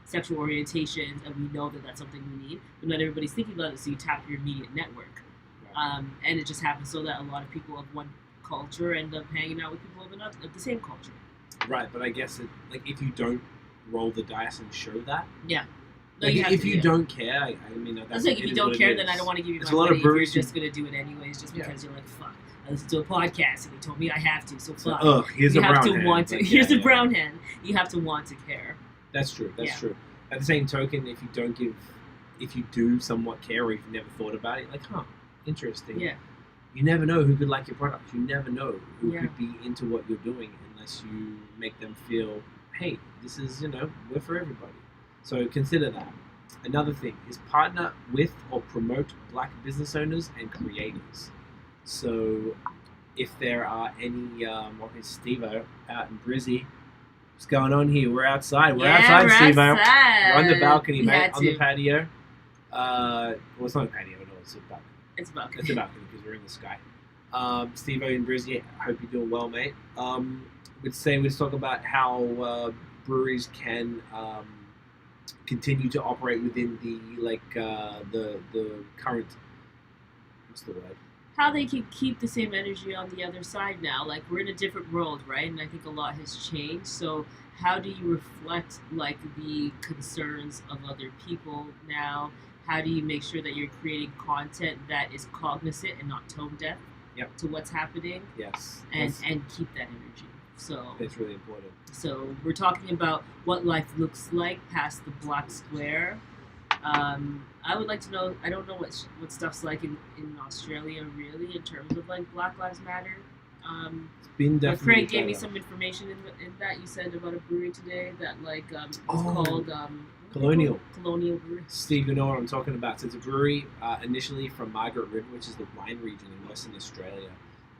sexual orientations, and we know that that's something we need, but not everybody's thinking about it, so you tap your immediate network. And it just happens so that a lot of people of one culture end up hanging out with people of the same culture. Right, but I guess if you don't roll the dice and show that, no, if you don't care, I mean, that's like if you don't care, then I don't want to give you my money. If you're just gonna do it anyways, just because you're like, fuck, I listened to a podcast and they told me I have to, so fuck. Here's a brown hand. Here's a brown hand. You have to want to care. That's true. That's true. At the same token, if you do somewhat care, or you've never thought about it, like, interesting. Yeah. You never know who could like your product. You never know who could be into what you're doing unless you make them feel, hey, this is, we're for everybody. So consider that. Another thing is partner with or promote Black business owners and creators. So if there are any, Steve-O out in Brizzy, what's going on here? We're outside. We're outside, Steve-O. We're on the balcony, mate. On the patio. Well, it's not a patio at all. It's a balcony. It's a balcony. It's a balcony because we're in the sky. Steve-O in Brizzy, I hope you're doing well, mate. We'd talk about how breweries can continue to operate within the current, what's the word? How they can keep the same energy on the other side now. Like, we're in a different world, right? And I think a lot has changed. So how do you reflect, the concerns of other people now? How do you make sure that you're creating content that is cognizant and not tone deaf to what's happening? Yes. And keep that energy. So it's really important. So we're talking about what life looks like past the black square. I would like to know, I don't know what stuff's like in Australia really in terms of Black Lives Matter. It's been definitely Craig gave me some information in that. You said about a brewery today that it's called, what Colonial. Colonial Brewery. Steve, you know what I'm talking about. So it's a brewery initially from Margaret River, which is the wine region in Western Australia.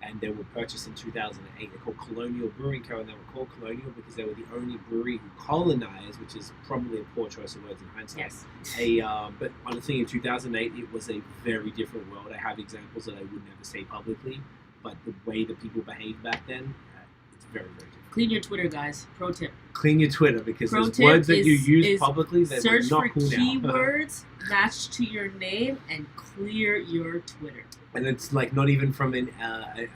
And they were purchased in 2008. They're called Colonial Brewing Co. And they were called Colonial because they were the only brewery who colonized, which is probably a poor choice of words in hindsight. Yes. But honestly, in 2008, it was a very different world. I have examples that I would never say publicly, but the way that people behaved back then, it's very, very different. Clean your Twitter, guys. Pro tip. Clean your Twitter because Pro there's tip words that you is use publicly that search are for not cool now. keywords matched to your name and clear your Twitter. And it's like not even from an I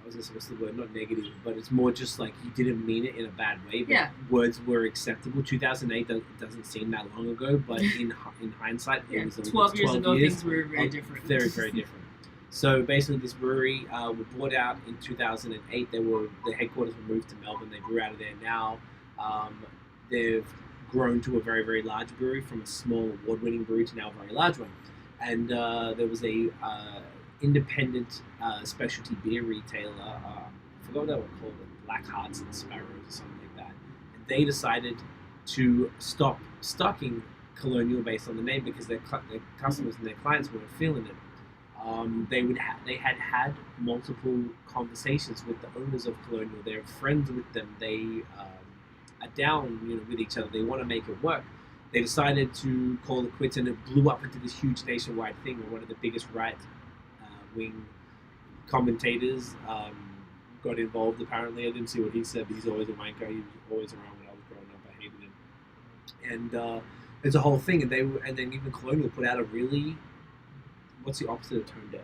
was gonna say what's the word? Not negative, but it's more just like you didn't mean it in a bad way. But Yeah. words were acceptable. 2008 doesn't seem that long ago, but in hindsight, Yeah. it was 12 years ago, years, things were very different. Very, very different. So basically, this brewery were bought out in 2008. The headquarters were moved to Melbourne. They brew out of there now. They've grown to a very, very large brewery from a small award-winning brewery to now a very large one. And there was a independent specialty beer retailer. I forgot what they were called, Black Hearts and Sparrows or something like that. And they decided to stop stocking Colonial based on the name because their customers and their clients weren't feeling it. They had multiple conversations with the owners of Colonial. They're friends with them. They are down, with each other. They want to make it work. They decided to call it quits, and it blew up into this huge nationwide thing. Where one of the biggest right-wing commentators got involved. Apparently, I didn't see what he said, but he's always a wanker. He was always around when I was growing up. I hated him, and it's a whole thing. And then even Colonial put out a really, what's the opposite of tone deaf?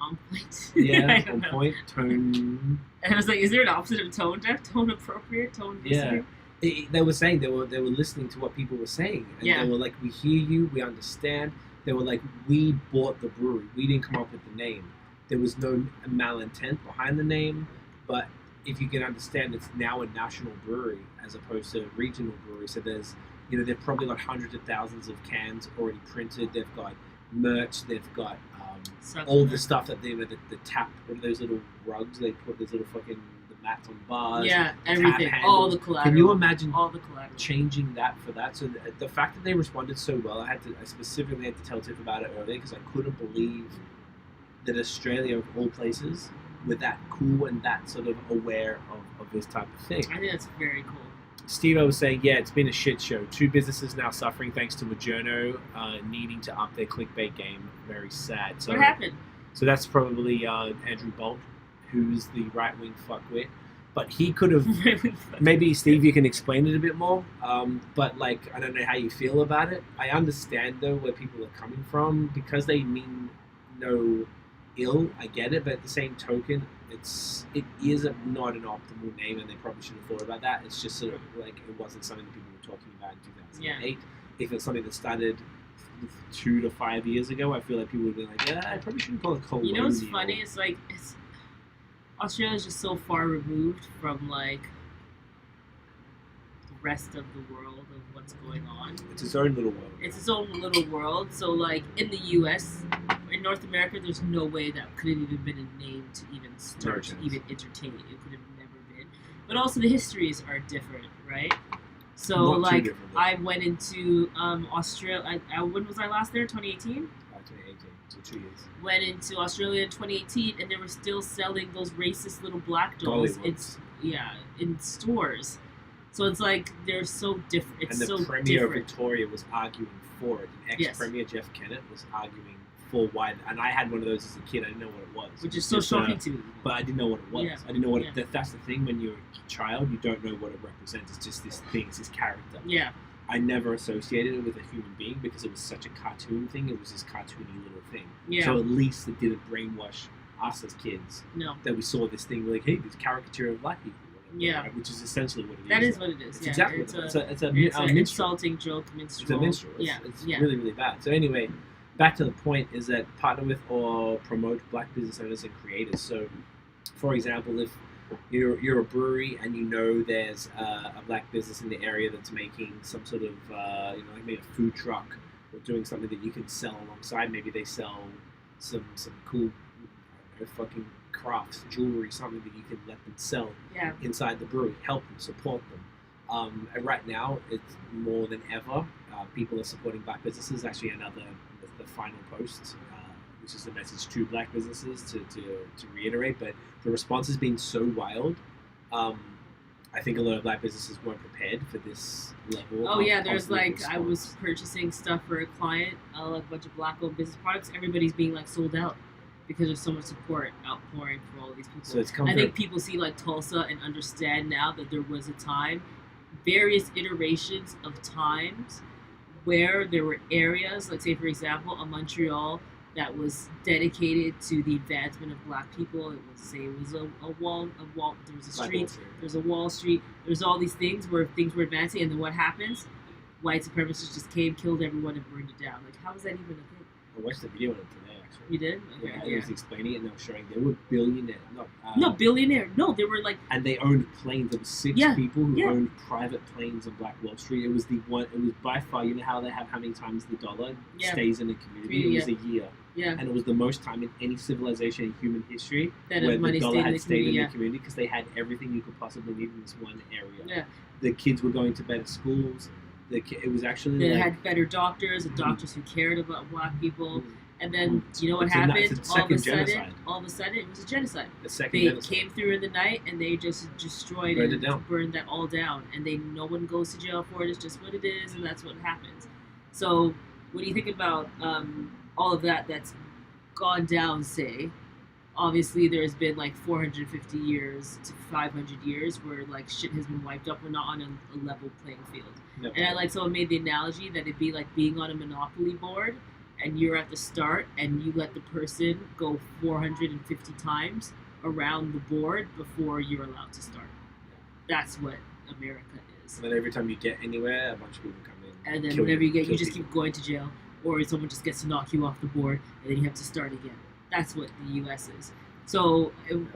On point. Yeah, on point. Tone. And I was like, is there an opposite of tone deaf? Tone appropriate? Tone listening? They were saying they were listening to what people were saying, and they were like, "We hear you, we understand." They were like, "We bought the brewery. We didn't come up with the name. There was no malintent behind the name, but if you can understand, it's now a national brewery as opposed to a regional brewery. So there's, they've probably got hundreds of thousands of cans already printed. They've got merch. They've got all the stuff that the tap, what are those little rugs they put, those little fucking the mats on bars. Yeah, everything, all the collateral. Can you imagine all the collateral changing that for that? So the fact that they responded so well, I specifically had to tell Tiff about it earlier because I couldn't believe that Australia, of all places, were that cool and that sort of aware of this type of thing. I think that's very cool. Steve was saying, yeah, it's been a shit show. 2 businesses now suffering thanks to Majourno needing to up their clickbait game. Very sad. So, what happened? So that's probably Andrew Bolt, who's the right-wing fuckwit. But he could have... maybe, Steve, you can explain it a bit more. But, I don't know how you feel about it. I understand, though, where people are coming from. Because they mean no ill, I get it. But at the same token, it is not an optimal name, and they probably should have thought about that. It's just sort of it wasn't something that people were talking about in 2008. Yeah. If it's something that started 2 to 5 years ago, I feel like people would be like, yeah, I probably shouldn't call it Colonial. You know what's funny? It's Australia's just so far removed from the rest of the world of what's going on. It's its own little world. It's its own little world. So in the U.S., in North America, there's no way that could have even been a name to even start to even entertain. It could have never been. But also the histories are different, right? So I went into Australia. When was I last there? 2018. 2018. So 2 years. Went into Australia in 2018, and they were still selling those racist little black dolls. In stores. So it's they're so different. It's so different. And the Premier Victoria was arguing for it. And ex-Premier Jeff Kennett was arguing for why. And I had one of those as a kid. I didn't know what it was. Which is so shocking to me. But I didn't know what it was. Yeah. I didn't know what that's the thing. When you're a child, you don't know what it represents. It's just this thing. It's this character. Yeah. I never associated it with a human being because it was such a cartoon thing. It was this cartoony little thing. Yeah. So at least it didn't brainwash us as kids. No. That we saw this thing like, hey, this caricature of black people. Yeah. Right? Which is essentially what it is. That is what it is. It's exactly it's an insulting joke, minstrel. It's a minstrel. It's really, really bad. So anyway, back to the point is that partner with or promote black business owners and creators. So, for example, if you're a brewery and there's a black business in the area that's making some sort of maybe a food truck or doing something that you can sell alongside. Maybe they sell some cool fucking crafts, jewelry, something that you can let them sell inside the brewery. Help them, support them. And right now, it's more than ever. People are supporting black businesses. Actually, the final post, which is the message to black businesses to reiterate. But the response has been so wild. I think a lot of black businesses weren't prepared for this level. Oh yeah, there's like response. I was purchasing stuff for a client, like a bunch of black-owned business products. Everybody's being like sold out because there's so much support outpouring for all of these people. So it's come I think people see like Tulsa and understand now that there was a time, various iterations of times, where there were areas, like say for example, a Montreal that was dedicated to the advancement of black people. It was a wall. There was a street. There's a Wall Street. There's all these things where things were advancing, and then what happens? White supremacists just came, killed everyone, and burned it down. Like, how is that even a thing? I watched the video on it today, actually. You did? Okay, Yeah, it was explaining it, and they were showing they were billionaire. No, billionaire. No, they were like. And they owned planes. There were six people who owned private planes on Black Wall Street. It was the one. It was by far. You know how they have how many times the dollar stays in a community? It was a year. Yeah. And it was the most time in any civilization in human history that where the dollar had stayed in the community because they had everything you could possibly need in this one area. Yeah. The kids were going to better schools. It was actually they had better doctors and doctors who cared about black people. And then you know what happened? All of a sudden, it was a genocide. They came through in the night and they just destroyed and burned that all down. And no one goes to jail for it. It's just what it is, and that's what happens. So when you think about all of that's gone down, say, obviously there's been like 450 years to 500 years where like shit has been wiped up. We're not on a level playing field. No. And I like someone made the analogy that it'd be like being on a Monopoly board and you're at the start and you let the person go 450 times around the board before you're allowed to start. That's what America is. And then every time you get anywhere, a bunch of people come in. And then whenever you just keep going to jail, or someone just gets to knock you off the board, and then you have to start again. That's what the U.S. is. So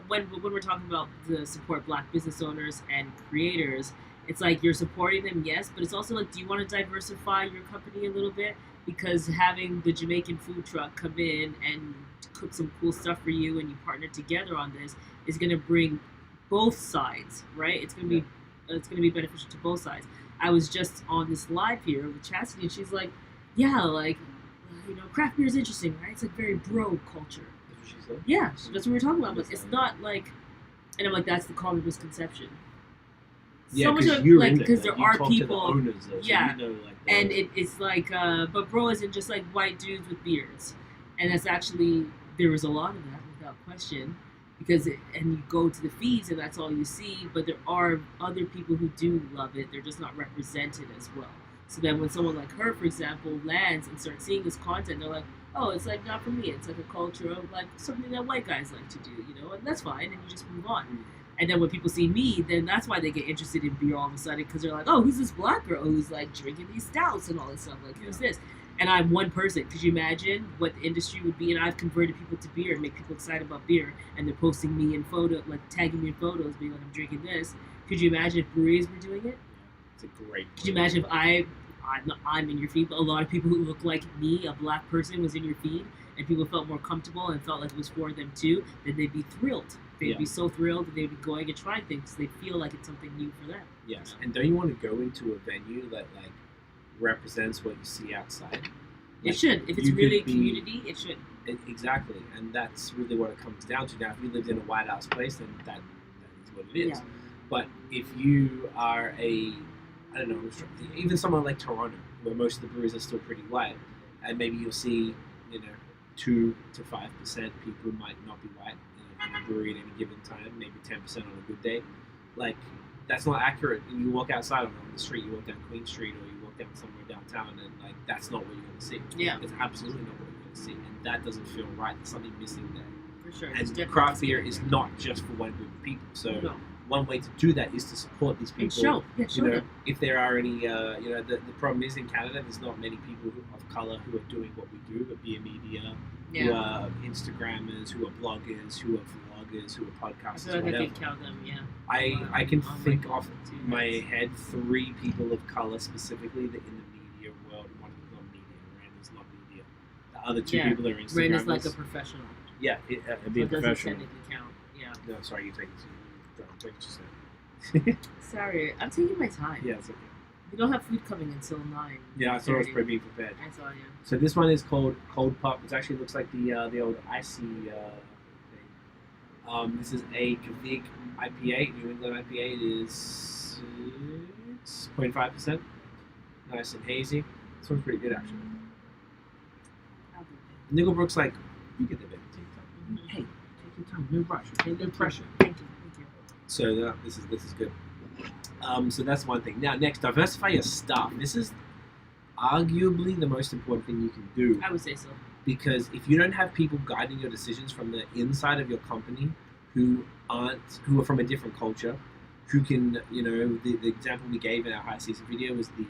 when we're talking about the support black business owners and creators, it's like you're supporting them, yes, but it's also like, do you want to diversify your company a little bit? Because having the Jamaican food truck come in and cook some cool stuff for you and you partner together on this is going to bring both sides, right? It's going to be beneficial to both sides. I was just on this live here with Chastity, and she's like, yeah, like, you know, craft beer is interesting, right? It's like very bro culture. That's what she said? Yeah, that's what we were talking about. Like, it's not like, and I'm like, that's the common misconception. Yeah, because there are people, owners, though, yeah, so you know, like, and it's like, but bro isn't just like white dudes with beards, and that's actually, there was a lot of that without question, because and you go to the feeds and that's all you see, but there are other people who do love it. They're just not represented as well. So then when someone like her, for example, lands and starts seeing this content, they're like, oh, it's like not for me. It's like a culture of like something that white guys like to do, you know, and that's fine, and you just move on. And then when people see me, then that's why they get interested in beer all of a sudden, because they're like, oh, who's this black girl who's like drinking these stouts and all this stuff? Like, who's this? And I'm one person. Could you imagine what the industry would be? And I've converted people to beer and make people excited about beer, and they're posting me in photo, like tagging me in photos, being like, I'm drinking this. Could you imagine if breweries were doing it? It's a great. Could you imagine if I'm in your feed, but a lot of people who look like me, a black person, was in your feed, and people felt more comfortable and felt like it was for them too, then they'd be thrilled. They'd be so thrilled that they'd be going and trying things. They feel like it's something new for them. Yes, and don't you want to go into a venue that like represents what you see outside? It should. If it's really a community, it should. Exactly, and that's really what it comes down to. Now, if you lived in a white house place, then that is what it is. Yeah. But if you are I don't know, even someone like Toronto, where most of the breweries are still pretty white, and maybe you'll see, 2 to 5% people might not be white in a brewery at any given time, maybe 10% on a good day. Like, that's not accurate. And you walk outside on the street, you walk down Queen Street, or you walk down somewhere downtown, and like that's not what you're going to see. Yeah, it's absolutely not what you're going to see, and that doesn't feel right. There's something missing there. For sure. And craft beer is not just for one group of people. So one way to do that is to support these people. Show them. If there are any, the problem is in Canada, there's not many people of color who are doing what we do, but beer media, who are Instagrammers, who are bloggers, who are vloggers, who are podcasters, I feel like whatever. I can count them, I can think off my head 3 people of color specifically that in the media world. One is not media, Rand is not media. The other 2 people are Instagrammers. Rand is like a professional. Yeah, it'd be a professional. Doesn't technically count. Yeah. No, sorry, you take it. Sorry, I'm taking my time. Yeah, it's okay. We don't have food coming until 9. Yeah, I saw it was probably being prepared. I saw, yeah. So this one is called Cold Pop. It actually looks like the old icy thing. This is a Kvik IPA, New England IPA. It is 6.5%. Nice and hazy. This one's pretty good, actually. Nickel Brook's like, you get the baby, take your time. Hey, take your time, no rush, okay, no pressure. Thank you. So this is good. So that's one thing. Now, next, diversify your staff. This is arguably the most important thing you can do. I would say so. Because if you don't have people guiding your decisions from the inside of your company who are from a different culture, who can, the example we gave in our high season video was the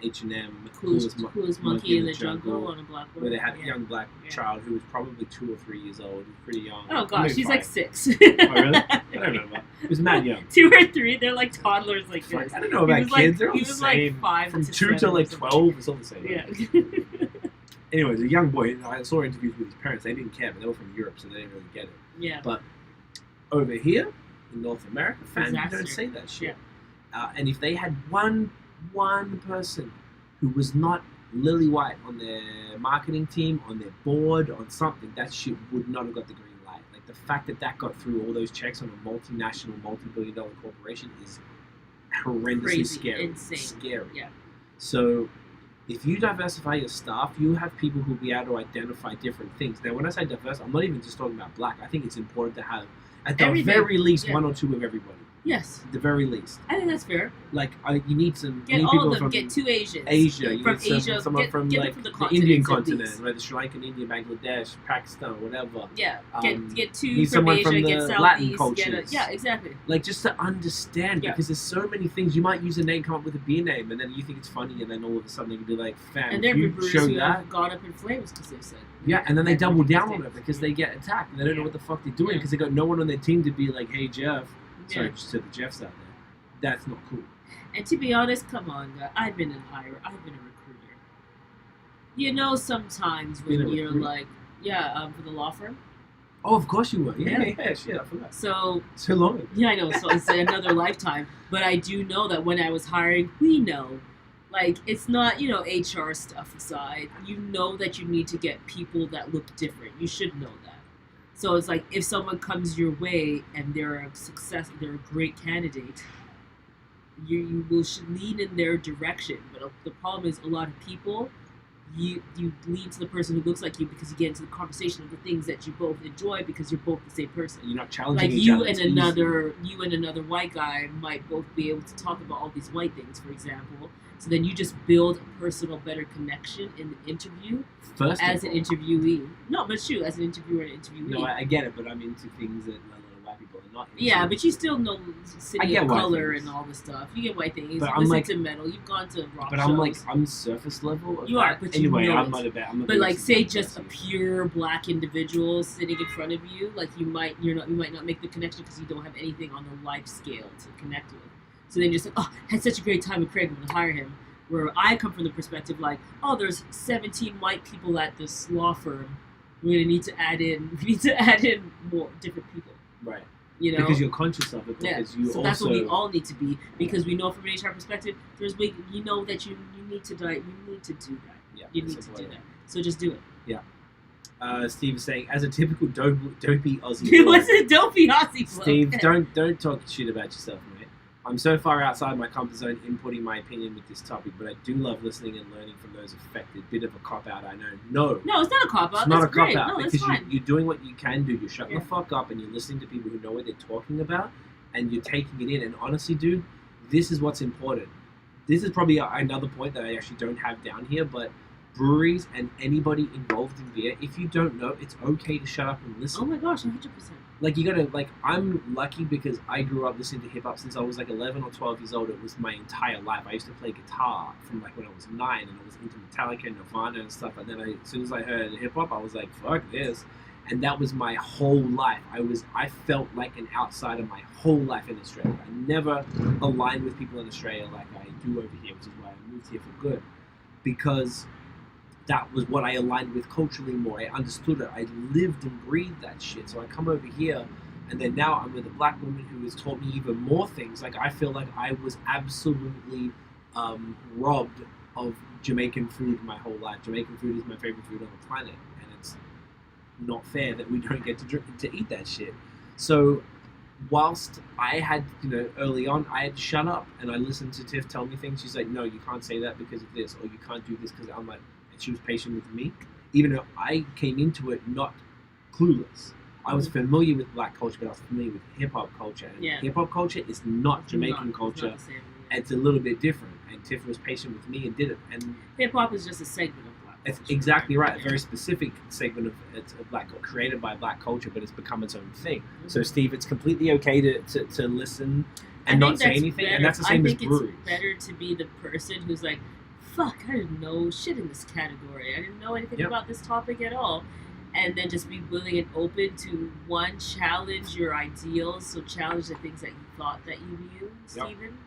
H&M Coolest monkey in the jungle on a blackboard. Where they had a young black child who was probably 2 or 3 years old. He was pretty young. Oh gosh, he's like 6. Oh really? I don't remember. He was mad young. 2 or 3, they're like toddlers like this. I don't know about kids. They're all the same. Like 5 from 2 to like 12, it's all the same. Yeah. Anyways, a young boy. I saw interviews with his parents. They didn't care, but they were from Europe, so they didn't really get it. Yeah. But over here in North America, fans Disaster. don't say that shit. Yeah. And if they had one person who was not lily white on their marketing team, on their board, on something, that shit would not have got the green light. Like the fact that got through all those checks on a multinational, multi-billion-dollar corporation is horrendously Crazy, scary. insane. Scary. Yeah. So if you diversify your staff, you have people who will be able to identify different things. Now, when I say diverse, I'm not even just talking about black. I think it's important to have, at the Everything. very least, Yeah. 1 or 2 of everybody. Yes. At the very least. I think that's fair. Like, you need some. Get you need all people of them. from Get 2 Asians. Asia. You From need Asia. someone from get like them from the Indian continents, at continent, least. right? The Sri Lankan, India, Bangladesh, Pakistan, whatever. Yeah. Get 2 need from someone Asia. from Get the Southeast. Latin cultures. Yeah, exactly. Like, just to understand, Yeah. because there's so many things. You might use a name, come up with a beer name, and then you think it's funny, and then all of a sudden you can be like, fam, And there if have you been brewers show who that. have gone up in flames because they said. Yeah, and then they double down on it it because they get attacked, and they don't know Yeah. what the fuck they're doing Yeah. because they got no one on their team to be like, hey, Jeff. Sorry, Yeah. just to the Jeffs out there. That's not cool. And to be honest, come on, I've been a recruiter. Sometimes Been when a you're recruiter? like, for the law firm. Oh, of course you were. Yeah, Yeah. shit, I forgot. So So long ago. yeah, I know. So it's another lifetime. But I do know that when I was hiring, we know, like it's not HR stuff aside. You know that you need to get people that look different. You should know that. So it's like if someone comes your way and they're a great candidate, you should lean in their direction. But the problem is a lot of people, you lean to the person who looks like you because you get into the conversation of the things that you both enjoy because you're both the same person. You're not challenging Like each you other. and It's easy. another white guy might both be able to talk about all these white things, for example. So then you just build a personal, better connection in the interview First as of an all. interviewee. No, but shoot, as an interviewer and interviewee. No, I get it, but I'm into things that a lot of white people are not into. Yeah, but you still know I city get of white color things. and all this stuff. You get white things. But You I'm listen like- to metal. You've gone to rock But shows. I'm surface level. Of You are, that. but you anyway, know I'm it. not a bad. I'm a But big like, say white just a person. pure black individual sitting in front of you, like you might not make the connection because you don't have anything on the life scale to connect with. So then you're just like, oh, I had such a great time with Craig, I'm gonna hire him. Where I come from the perspective like, oh, there's 17 white people at this law firm. We need to add in more different people. Right. Because you're conscious of it. yeah. Because you So also. that's what we all need to be because we know from an HR perspective, that you need to do that. Yeah, You that's need to do important. that. So just do it. Steve is saying, as a typical dopey Aussie It boy, was a dopey Aussie flow. Steve, don't talk shit about yourself, mate. I'm so far outside my comfort zone inputting my opinion with this topic, but I do love listening and learning from those affected. Bit of a cop-out, I know. No, it's not a cop out. It's not That's a cop great. out No, that's because fine. you're doing what you can do. You're shutting Yeah. the fuck up and you're listening to people who know what they're talking about and you're taking it in. And honestly, dude, this is what's important. This is probably another point that I actually don't have down here, but breweries and anybody involved in beer, if you don't know, it's okay to shut up and listen. Oh my gosh, 100%. Like, you gotta, like, I'm lucky because I grew up listening to hip-hop since I was, like, 11 or 12 years old. It was my entire life. I used to play guitar from, like, when I was 9, and I was into Metallica and Nirvana and stuff. And then as soon as I heard hip-hop, I was like, fuck this. And that was my whole life. I felt like an outsider my whole life in Australia. I never aligned with people in Australia like I do over here, which is why I moved here for good. Because that was what I aligned with culturally more. I understood it. I lived and breathed that shit. So I come over here And then now I'm with a black woman who has taught me even more things. Like, I feel like I was absolutely robbed of Jamaican food my whole life. Jamaican food is my favorite food on the planet, and it's not fair that we don't get to eat that shit. So whilst I had, early on, I had shut up and I listened to Tiff tell me things. She's like, no, you can't say that because of this, or you can't do this because I'm like, and she was patient with me, even though I came into it not clueless. I was familiar with black culture, but I was familiar with hip-hop culture. And hip-hop culture is not Jamaican culture. Not the same, It's a little bit different. And Tiff was patient with me and did it. And hip-hop is just a segment of black culture. It's exactly right. A very specific segment of black culture, created by black culture, but it's become its own thing. Mm-hmm. So, Steve, it's completely okay to listen and not say anything. Better. And that's the same as breweries. I think it's better to be the person who's like, fuck, I didn't know shit in this category. I didn't know anything about this topic at all. And then just be willing and open to, one, challenge your ideals, so challenge the things that you thought that you knew, Stephen.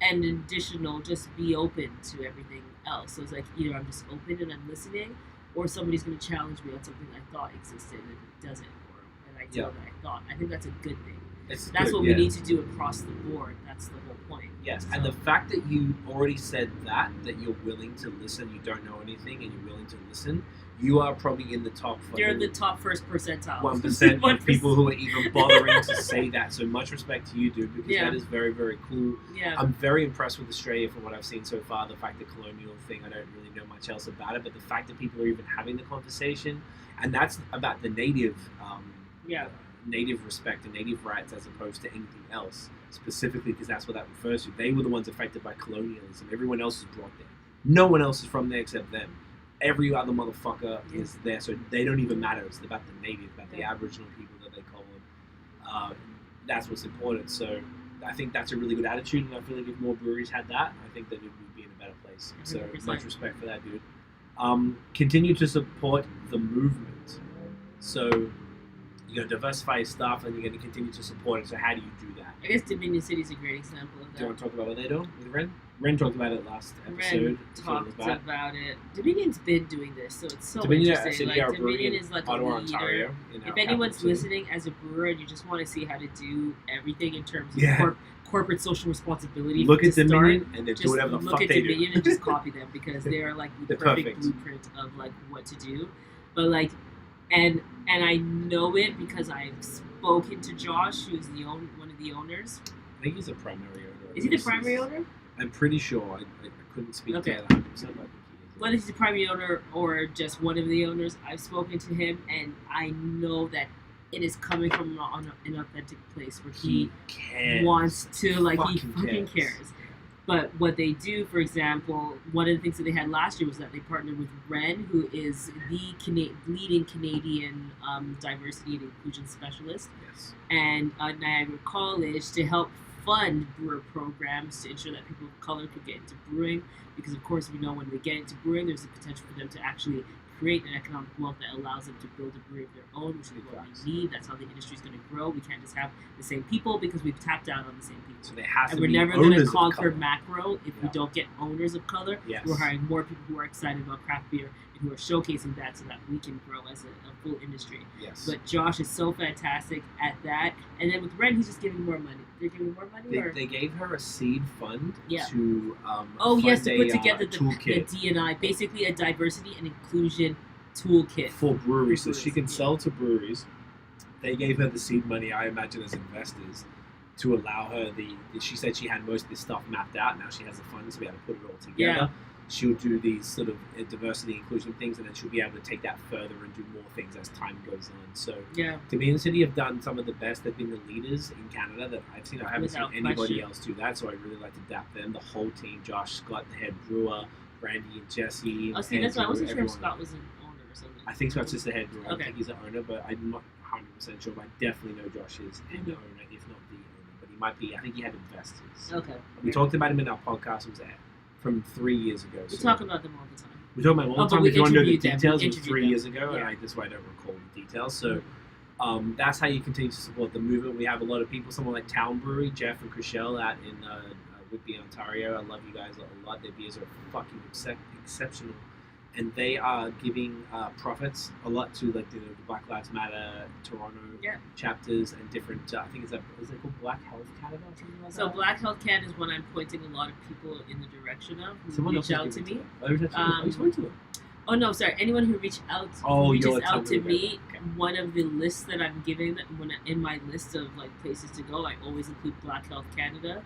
And additional, just be open to everything else. So it's like, either I'm just open and I'm listening, or somebody's going to challenge me on something I thought existed and it doesn't, or an idea that I thought. I think that's a good thing. That's what we need to do across the board. That's the whole point. Yes, so. And the fact that you already said that you're willing to listen, you don't know anything, and you're willing to listen, you are probably in the top. You're in the top first percentile. 1% of people who are even bothering to say that. So much respect to you, dude, because that is very, very cool. Yeah. I'm very impressed with Australia from what I've seen so far. The fact, the colonial thing, I don't really know much else about it, but the fact that people are even having the conversation, and that's about the native, native respect and native rights as opposed to anything else, specifically because that's what that refers to. They were the ones affected by colonialism. Everyone else is brought there. No one else is from there except them. Every other motherfucker is there, so they don't even matter. It's about the native, about the Aboriginal people that they call them. That's what's important. So I think that's a really good attitude, and I feel like if more breweries had that, I think that it would be in a better place. 100%. So much respect for that, dude. Continue to support the movement. So you're going to diversify your stuff, and you're going to continue to support it. So how do you do that? I guess Dominion City is a great example of that. Do you want to talk about what they do with Ren? Ren talked about it last episode. Ren talked about it. Dominion's been doing this, so it's so interesting. Dominion is like Ottawa, a leader. Ontario, if anyone's listening as a brewer and you just want to see how to do everything in terms of corporate social responsibility, look at Dominion and then do whatever the fuck they do. Look at Dominion and just copy them, because they are like the perfect blueprint of like what to do. But like, and I know it because I've spoken to Josh, who's one of the owners. I think he's a primary owner. Is he the primary owner? I'm pretty sure. I couldn't speak to that 100%. But I think he is. Whether he's the primary owner or just one of the owners, I've spoken to him, and I know that it is coming from an authentic place where he wants to, like, he fucking cares. But what they do, for example, one of the things that they had last year was that they partnered with Ren, who is the leading Canadian diversity and inclusion specialist, and Niagara College, to help fund brewer programs to ensure that people of color could get into brewing, because of course we know when they get into brewing there's a potential for them to actually create an economic wealth that allows them to build a brewery of their own, which is what we need. That's how the industry is going to grow. We can't just have the same people, because we've tapped out on the same people. So they have and to we're be never going to owners conquer macro if we don't get owners of color. We're hiring more people who are excited about craft beer and who are showcasing that, so that we can grow as a full industry. But Josh is so fantastic at that. And then with Ren, he's just giving more money. They're giving more money? They gave her a seed fund to to put together the D&I, basically a diversity and inclusion toolkit for breweries, so she can sell to breweries. They gave her the seed money, I imagine, as investors, to allow her she said she had most of this stuff mapped out. Now she has the funds to be able to put it all together. She'll do these sort of diversity inclusion things, and then she'll be able to take that further and do more things as time goes on. So Dominion City have done some of the best. They've been the leaders in Canada that I've seen. I haven't seen anybody else do that, so I really like to dap them. The whole team, Josh, Scott, the head brewer, Brandy and Jesse. Oh, see, that's why I wasn't sure if Scott was an owner or something. I think Scott's just the head brewer. I don't think he's the owner, but I'm not 100% sure. But I definitely know Josh is the owner, if not the owner. But he might be. I think he had investors. We talked about him in our podcast. It was from 3 years ago. We talk about them all the time. We talk about them all the time. If you want to know the details, it was 3 years ago, and that's why I don't recall the details. So that's how you continue to support the movement. We have a lot of people, someone like Town Brewery, Jeff and Chriselle out in Whitby, Ontario. I love you guys a lot. Their beers are fucking exceptional. and they are giving profits a lot to like the Black Lives Matter Toronto chapters and different. I think is it called Black Health Canada or something like that? So Black Health Canada is one I'm pointing a lot of people in the direction of who Someone reach out to me. You spoke to them. Oh no, sorry. Anyone who reaches out to me, one of the lists that I'm giving in my list of like places to go, I always include Black Health Canada,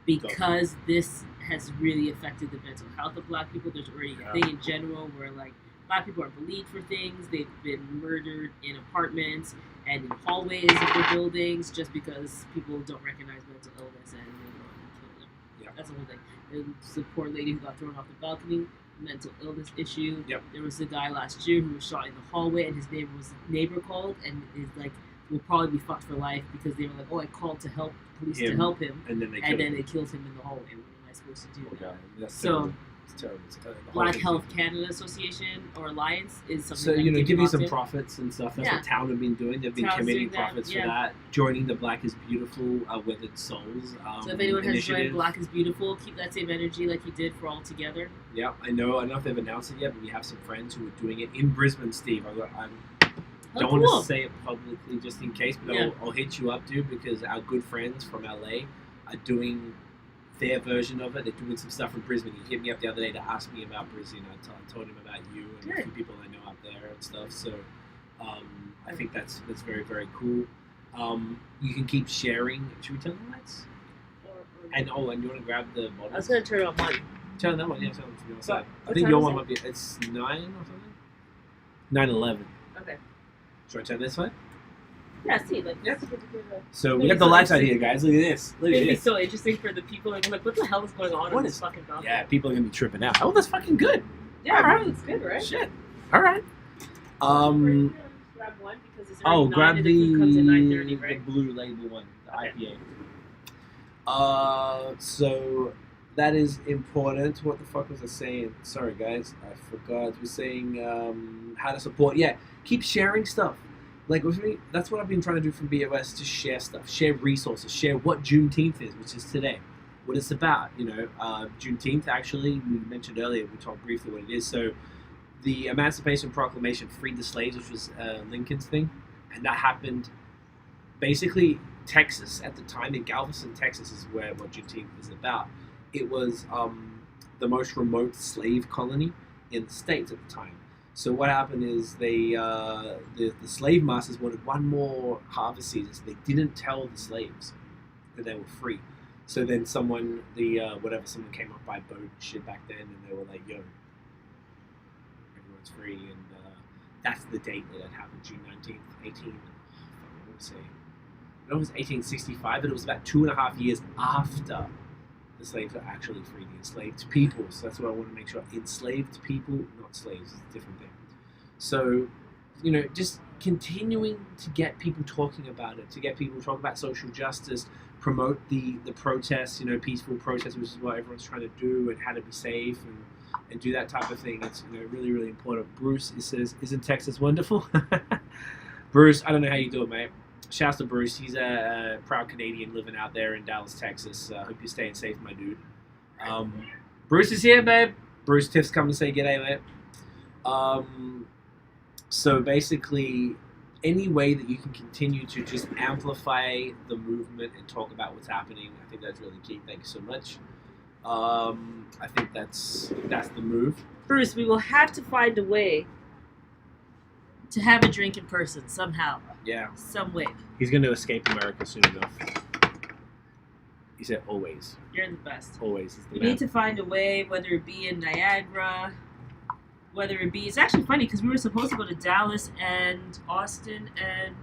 because this has really affected the mental health of Black people. There's already a thing in general where like Black people are bullied for things. They've been murdered in apartments and in hallways of their buildings just because people don't recognize mental illness and they go and kill them. Yeah. That's the whole thing. There's the poor lady who got thrown off the balcony. Mental illness issue. Yep. There was a guy last year who was shot in the hallway, and his neighbor called, and is like, will probably be fucked for life because they were like, oh, I called to help police to help him, and then they killed him in the hallway. What am I supposed to do? That's so terrible. Black Health Canada Association or Alliance is something. So that giving some profits and stuff. That's Yeah. what Town have been doing. They've been Town's committing doing that, profits yeah. for that. Joining the Black is Beautiful Weathered Souls. So if anyone has initiative. joined Black is Beautiful, keep that same energy like you did for All Together. Yeah, I know. I don't know if they've announced it yet, but we have some friends who are doing it in Brisbane, Steve. I don't want to say it publicly just in case, but I'll hit you up, dude, because our good friends from LA are doing their version of it. They're doing some stuff in Brisbane. He hit me up the other day to ask me about Brisbane. I told him about you and a few people I know up there and stuff. So I think that's very, very cool. You can keep sharing. Should we turn the lights? And you want to grab the bottles? I was going to turn on one. Turn that one, yeah. Turn it to the other side. I what think time your is one it? might be. It's 9 or something. 9:11. Okay. Should I turn this way? Yeah, see, like, Yeah. this is So we got the lights out here, guys. Look at this. Look at It'd be this. so interesting for the people. Like, what the hell is going on in this fucking balcony? Yeah, people are gonna be tripping out. Oh, that's fucking good. Yeah, Alright. looks good, right? Shit. All right. Grab one because it's Oh, already grab 9 and the food comes at 9:30, the right? blue label one, the Okay. IPA. So that is important. What the fuck was I saying? Sorry, guys, I forgot. We're saying how to support. Yeah, keep sharing stuff. Like with me, that's what I've been trying to do from BAOS, to share stuff, share resources, share what Juneteenth is, which is today, what it's about. Juneteenth, actually, we mentioned earlier, we talked briefly what it is. So the Emancipation Proclamation freed the slaves, which was Lincoln's thing, and that happened basically Texas at the time. In Galveston, Texas is what Juneteenth is about. It was the most remote slave colony in the States at the time. So what happened is the slave masters wanted one more harvest season, so they didn't tell the slaves that they were free. So then someone came up by boat and shit back then, and they were like, "Yo, everyone's free," and that's the date that it happened, June 19th, 1865, but it was about 2.5 years after the slaves were actually freed, the enslaved people. So that's what I want to make sure. Enslaved people, not slaves, is a different thing. So, just continuing to get people talking about it, to get people talking about social justice, promote the protests, peaceful protests, which is what everyone's trying to do, and how to be safe and do that type of thing. It's really, really important. Bruce, it says, "Isn't Texas wonderful?" Bruce, I don't know how you do it, mate. Shouts to Bruce. He's a proud Canadian living out there in Dallas, Texas. Hope you're staying safe, my dude. Bruce is here, babe. Bruce, Tiff's come to say g'day, mate. So basically, any way that you can continue to just amplify the movement and talk about what's happening, I think that's really key. Thank you so much. I think that's the move. Bruce, we will have to find a way to have a drink in person somehow. Yeah. Some way. He's going to escape America soon enough. He said always. You're the best. Always is the We man. need to find a way, whether it be in Niagara, whether it be... It's actually funny because we were supposed to go to Dallas and Austin and...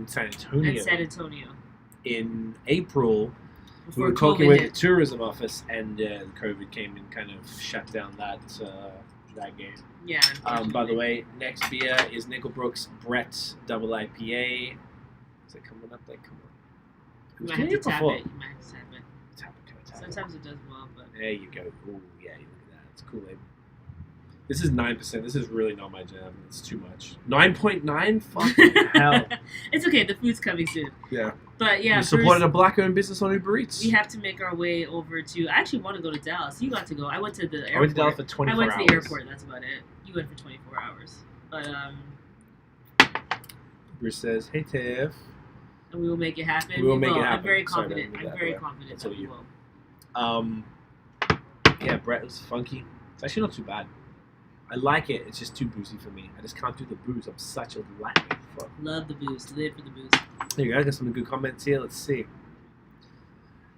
San Antonio. And San Antonio. In April, we Before were talking COVID with hit. the tourism office, and COVID came and kind of shut down that game. Yeah. By the way, next beer is Nickel Brook's Brett Double IPA. Is it coming up there? Come on. You might have to tap it. You might have to tap it. Tap it. Sometimes it does well, but... There you go. Oh yeah, look at that. It's cool. This is 9%. This is really not my jam. It's too much. 9.9? Fucking hell. It's okay. The food's coming soon. Yeah. But yeah, we supported a black-owned business on Uber Eats. We have to make our way over to... I actually want to go to Dallas. You got to go. I went to the airport. I went to Dallas for 24 hours. I went to the airport. That's about it. He went for 24 hours. But Bruce says, "Hey Tiff." and we will make it happen. We will make it happen. I'm very Sorry, confident. don't do I'm that, very but confident that's that all we you. will. Yeah, Brett was funky. It's actually not too bad. I like it. It's just too boozy for me. I just can't do the booze. I'm such a Latin fuck. Love the booze. Live for the booze. There you go. I got some good comments here. Let's see.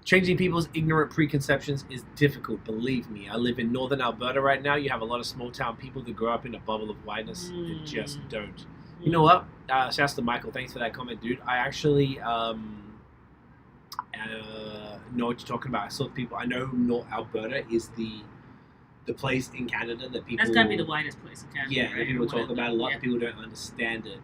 Changing people's ignorant preconceptions is difficult, believe me. I live in northern Alberta right now. You have a lot of small town people that grow up in a bubble of whiteness that just don't. You know what? Shouts to Michael. Thanks for that comment, dude. I actually know what you're talking about. I saw people. I know North Alberta is the place in Canada that people. That's gotta be the whitest place in Canada. Yeah, right? that people talk about. A lot Yeah. of people don't understand it.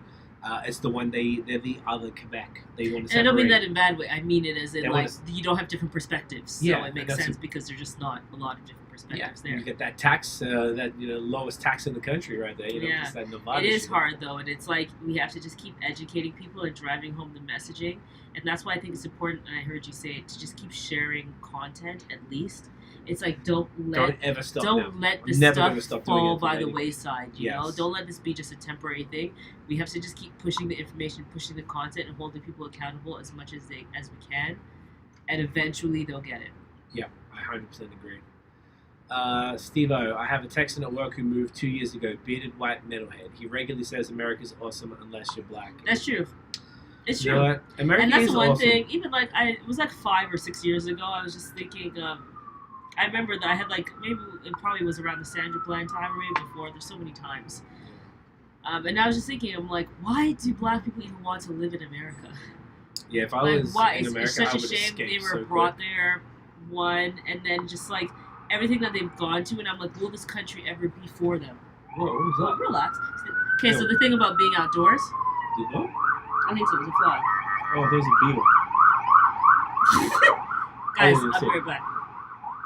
It's the one they're the other Quebec. They want to. And I don't mean that in a bad way. I mean it as in They like wanna- you don't have different perspectives. So Yeah, it makes that's sense because there's just not a lot of different perspectives You there. get that tax, that lowest tax in the country, right there. Yeah. Just that Nevada It is shit. hard though, and it's like we have to just keep educating people and driving home the messaging, and that's why I think it's important. And I heard you say it to just keep sharing content at least. It's like don't ever stop. don't now. let I'm this never gonna stuff stop doing fall it by the for wayside. You know, Yes. don't let this be just a temporary thing. We have to just keep pushing the information, pushing the content, and holding people accountable as much as we can, and eventually they'll get it. Yeah, I 100% agree. Steve-O, I have a Texan at work who moved 2 years ago, bearded white metalhead. He regularly says America's awesome unless you're black. That's true. It's You true. know what? America And that's is the one awesome. thing. Even like it was like 5 or 6 years ago. I was just thinking. I remember that I had like maybe it probably was around the Sandra Bland time or maybe before. There's so many times. And I was just thinking, I'm like, why do black people even want to live in America? Yeah, if I Like, was why? in It's America, such I a would shame escape they were so brought quick. there, one, and then just like everything that they've gone to, and I'm like, will this country ever be for them? Whoa, what was that? Relax. Okay, so No. the thing about being outdoors, Did that? I think so. It was a fly. Oh, there's a beetle. Guys, didn't I'll see be it. right back.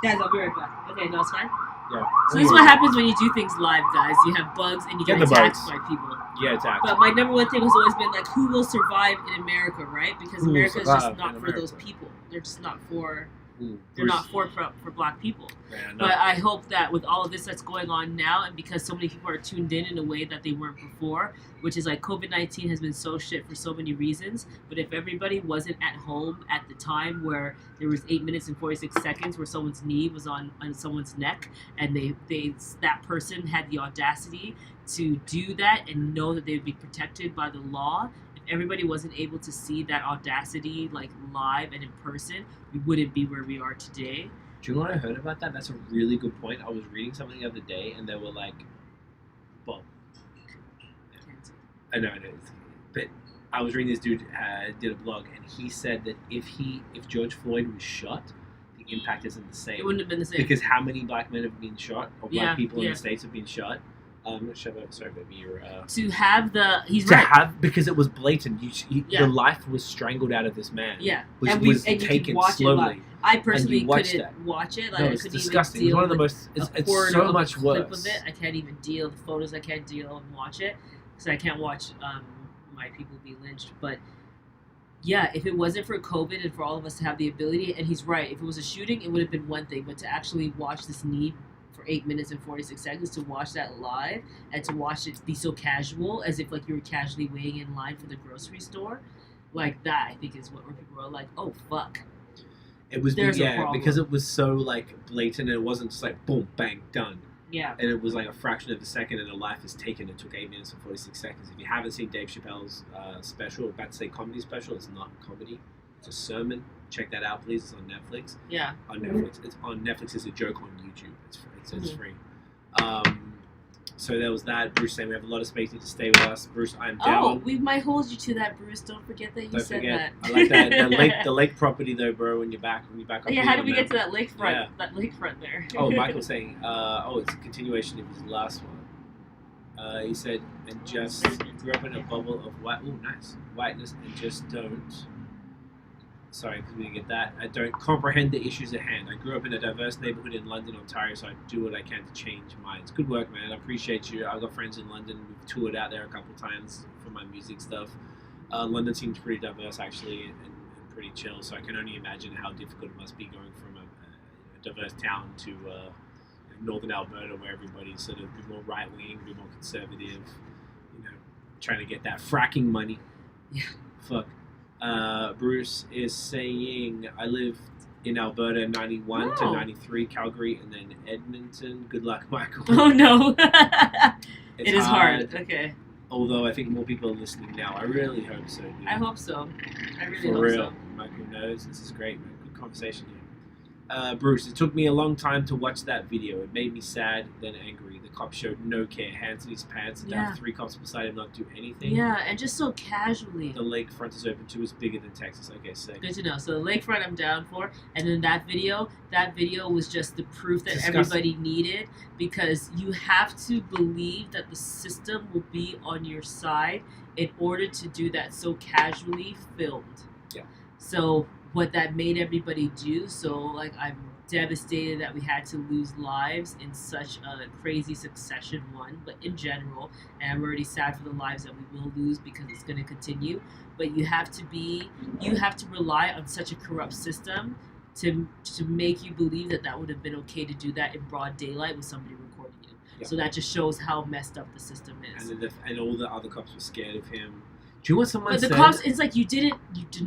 Guys, I'll be right back. Okay, no, it's fine. Yeah. So this is what happens when you do things live, guys. You have bugs and you get Get the attacked bugs. by people. Yeah, exactly. But my number one thing has always been like, who will survive in America, right? Because Who will America is just survive not in for those America? people. They're just not for. Ooh, They're Bruce. not for black people. Yeah, no. But I hope that with all of this that's going on now, and because so many people are tuned in a way that they weren't before, which is like COVID-19 has been so shit for so many reasons. But if everybody wasn't at home at the time where there was 8 minutes and 46 seconds where someone's knee was on someone's neck, and that person had the audacity to do that and know that they would be protected by the law. If everybody wasn't able to see that audacity like live and in person, we wouldn't be where we are today. Do you know what I heard about that? That's a really good point. I was reading something the other day, and they were like, well, I know, but I was reading this dude did a blog, and he said that if George Floyd was shot, the impact isn't the same. It wouldn't have been the same. Because how many black men have been shot, or black Yeah, people in yeah. the States have been shot? Sorry, baby, you're... To have he's to right. have, because it was blatant. Yeah. The life was strangled out of this man. Yeah, Was, and was and you taken can watch slowly. it live. I personally watch couldn't that. watch it. Like, No, I it's couldn't disgusting. even It's deal one of the with most... a It's quarter so of much a clip worse. of it. I can't even deal the photos. I can't deal and watch it because I can't watch my people be lynched. But yeah, if it wasn't for COVID and for all of us to have the ability, and he's right, if it was a shooting, it would have been one thing. But to actually watch this need for 8 minutes and 46 seconds, to watch that live and to watch it be so casual, as if like you were casually waiting in line for the grocery store, like that, I think is where people are like, oh fuck. It was There's a problem. because it was so like blatant, and it wasn't just like boom, bang, done. Yeah. And it was like a fraction of a second, and a life is taken. It took 8 minutes and 46 seconds. If you haven't seen Dave Chappelle's special, about to say comedy special, it's not comedy. It's a sermon. Check that out, please. It's on Netflix. Yeah. On Netflix. It's on Netflix. It's a joke on YouTube. It's free. It's free. So there was that. Bruce saying we have a lot of space. Need to stay with us. Bruce, I'm down. Oh, we might hold you to that, Bruce. Don't forget that you Don't said forget. that. I like that. The lake property though, bro. When you're back up Yeah, here how did on we that- get to that lakefront? Yeah. That lakefront there. Oh, Michael's saying, it's a continuation of his last one. He said, and just grew up in a bubble of whiteness, and just don't. Sorry, because we didn't get that. I don't comprehend the issues at hand. I grew up in a diverse neighborhood in London, Ontario, so I do what I can to change minds. Good work, man. I appreciate you. I've got friends in London. We've toured out there a couple times for my music stuff. London seems pretty diverse, actually, and pretty chill, so I can only imagine how difficult it must be going from a diverse town to northern Alberta, where everybody's sort of a bit more right wing, a bit more conservative, you know, trying to get that fracking money. Yeah. Fuck. Bruce is saying, I lived in Alberta 91 to 93, Calgary, and then Edmonton. Good luck, Michael. Oh no. It's it is hard. Okay. Although I think more people are listening now. I really hope so, dude. I hope so. I really For hope real. so. Michael knows. This is great, man. Good conversation here. Bruce, it took me a long time to watch that video. It made me sad, then angry. The cop showed no care, hands in his pants, and Yeah. have 3 cops beside him not do anything. Yeah, and just so casually. The lakefront is open too. It's bigger than Texas. Okay, sick. Good to know. So the lakefront I'm down for, and then that video was just the proof that Disgusting. everybody needed, because you have to believe that the system will be on your side in order to do that so casually filmed. Yeah. So what that made everybody do, so like I'm devastated that we had to lose lives in such a crazy succession one, but in general, and I'm already sad for the lives that we will lose because it's going to continue, but you have to rely on such a corrupt system to make you believe that would have been okay to do that in broad daylight with somebody recording you. Yeah. So that just shows how messed up the system is. And all the other cops were scared of him. Do you know what someone But the said? cops, it's like you did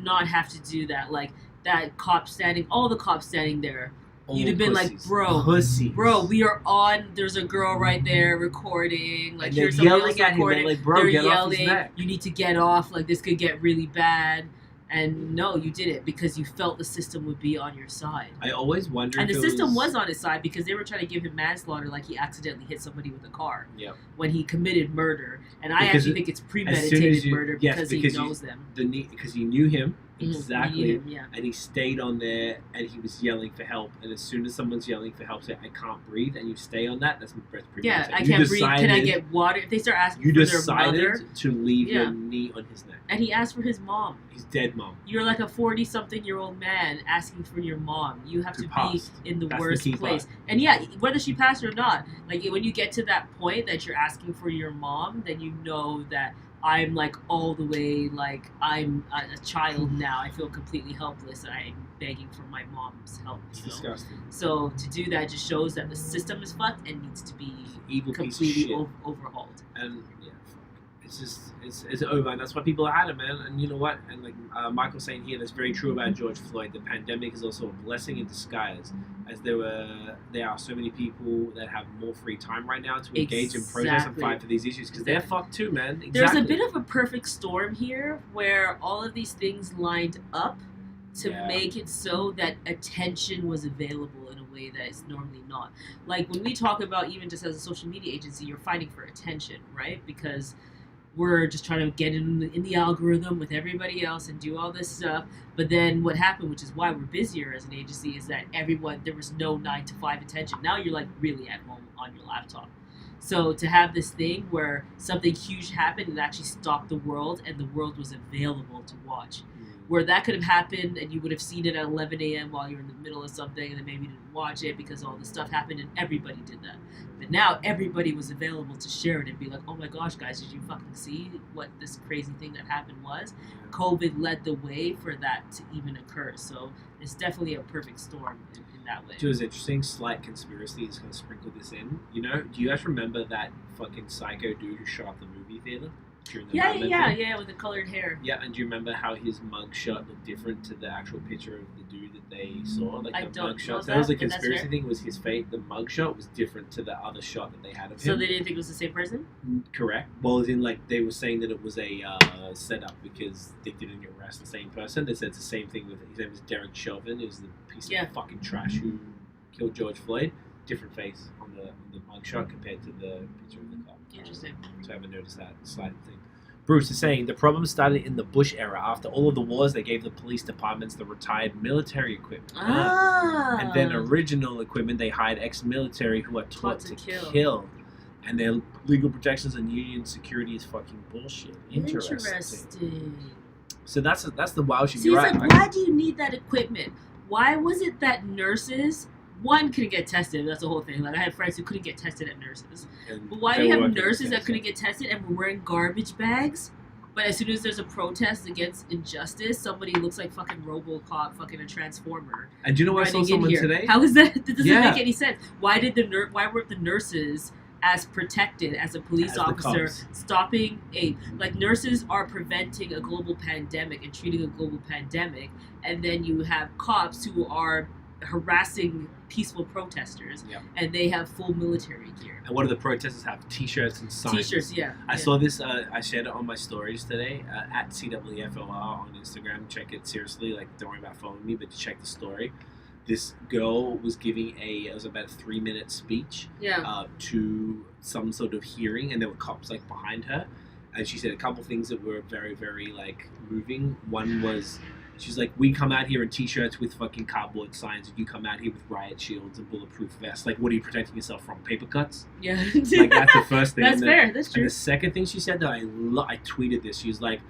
not have to do that. Like that cop standing, all the cops standing there, All you'd have been pussies. like, bro, Pussies. we are on. There's a girl right there recording. Like And they're here's somebody yelling else at him. recording. They're like, bro, They're get off his yelling. neck. You need to get off. Like this could get really bad. And no, you didn't, because you felt the system would be on your side. I always wonder And if the it system was on his side because they were trying to give him manslaughter, like he accidentally hit somebody with a car. Yeah. When he committed murder, and I Because actually think it's as soon premeditated as you- murder yes, because because he you- knows them. Because he knew him Mhm, exactly, he knew him, yeah. and he stayed on there, and he was yelling for help. And as soon as someone's yelling for help, say, "I can't breathe," and you stay on that, that's premeditated. Yeah, I You can't breathe. Can I decided- get water? If they start asking You for their decided mother, to leave Yeah. your knee on his neck. and he asked for his mom. He's dead, mom. You're like a 40-something-year-old man asking for your mom. You have Who to passed. be in the That's the worst key place. part. And yeah, whether she passed or not, like when you get to that point that you're asking for your mom, then you know that I'm like all the way, like I'm a child now. I feel completely helpless, and I'm begging for my mom's help. It's You know? disgusting. So to do that just shows that the system is fucked and needs to be Evil piece of completely shit. overhauled. And yeah, fuck. It's just it's over, and that's why people are at it, man. And you know what? And like Michael's saying here, that's very true about George Floyd. The pandemic is also a blessing in disguise, as there are so many people that have more free time right now to engage in protest and Exactly. fight for these issues, because they're fucked too, man. Exactly. There's a bit of a perfect storm here where all of these things lined up to Yeah. make it so that attention was available in a way that it's normally not. Like when we talk about, even just as a social media agency, you're fighting for attention, right? Because we're just trying to get in the algorithm with everybody else and do all this stuff. But then what happened, which is why we're busier as an agency, is that there was no 9 to 5 attention. Now you're like really at home on your laptop. So to have this thing where something huge happened and actually stopped the world, and the world was available to watch. Where that could have happened and you would have seen it at 11 a.m. while you're in the middle of something, and then maybe you didn't watch it because all this stuff happened, and everybody did that. But now everybody was available to share it and be like, oh my gosh, guys, did you fucking see what this crazy thing that happened was? COVID led the way for that to even occur. So it's definitely a perfect storm in that way. It was interesting. Slight conspiracy is going to sprinkle this in. You know, do you guys remember that fucking psycho dude who shot up the movie theater during the Batman thing? Yeah, with the colored hair. Yeah, and do you remember how his mugshot looked different to the actual picture of the dude that they saw? Like I the don't know mugshot. that, That was a but that's conspiracy fair. thing. Was his fate? The mugshot was different to the other shot that they had of So him. they didn't think it was the same person? Correct. Well, as in like they were saying that it was a setup because they didn't arrest the same person. They said it's the same thing with his name is Derek Chauvin. He was the piece of fucking trash who killed George Floyd. Different face on the mugshot compared to the picture of the cop. Interesting. So I haven't noticed that slight thing. Bruce is saying the problem started in the Bush era. After all of the wars, they gave the police departments the retired military equipment. And then original equipment, they hired ex-military who are taught to kill. And their legal protections and union security is fucking bullshit. Interesting. So that's the wild shit. See, You're it's right. like, why do you need that equipment? Why was it that nurses, one, couldn't get tested? That's the whole thing. Like, I had friends who couldn't get tested at nurses. And But why they do you were have working nurses that tested. couldn't get tested and were wearing garbage bags? But as soon as there's a protest against injustice, somebody looks like fucking RoboCop, fucking a transformer. And do you know what I saw someone today? How is that? That doesn't make any sense. Why weren't the nurses as protected as a police officer stopping nurses are preventing a global pandemic and treating a global pandemic, and then you have cops who are harassing peaceful protesters, and they have full military gear. And what do the protesters have? T-shirts and signs. T-shirts, yeah. I saw this. I shared it on my stories today at CWFOR on Instagram. Check it seriously. Like, don't worry about following me, but check the story. This girl was giving it was about a 3-minute speech to some sort of hearing, and there were cops like behind her, and she said a couple things that were very, very like moving. One was, she's like, we come out here in t-shirts with fucking cardboard signs, and you come out here with riot shields and bulletproof vests. Like, what are you protecting yourself from? Paper cuts? Yeah. Like, that's the first thing. That's fair. That's true. And the second thing she said that I tweeted this. She's like,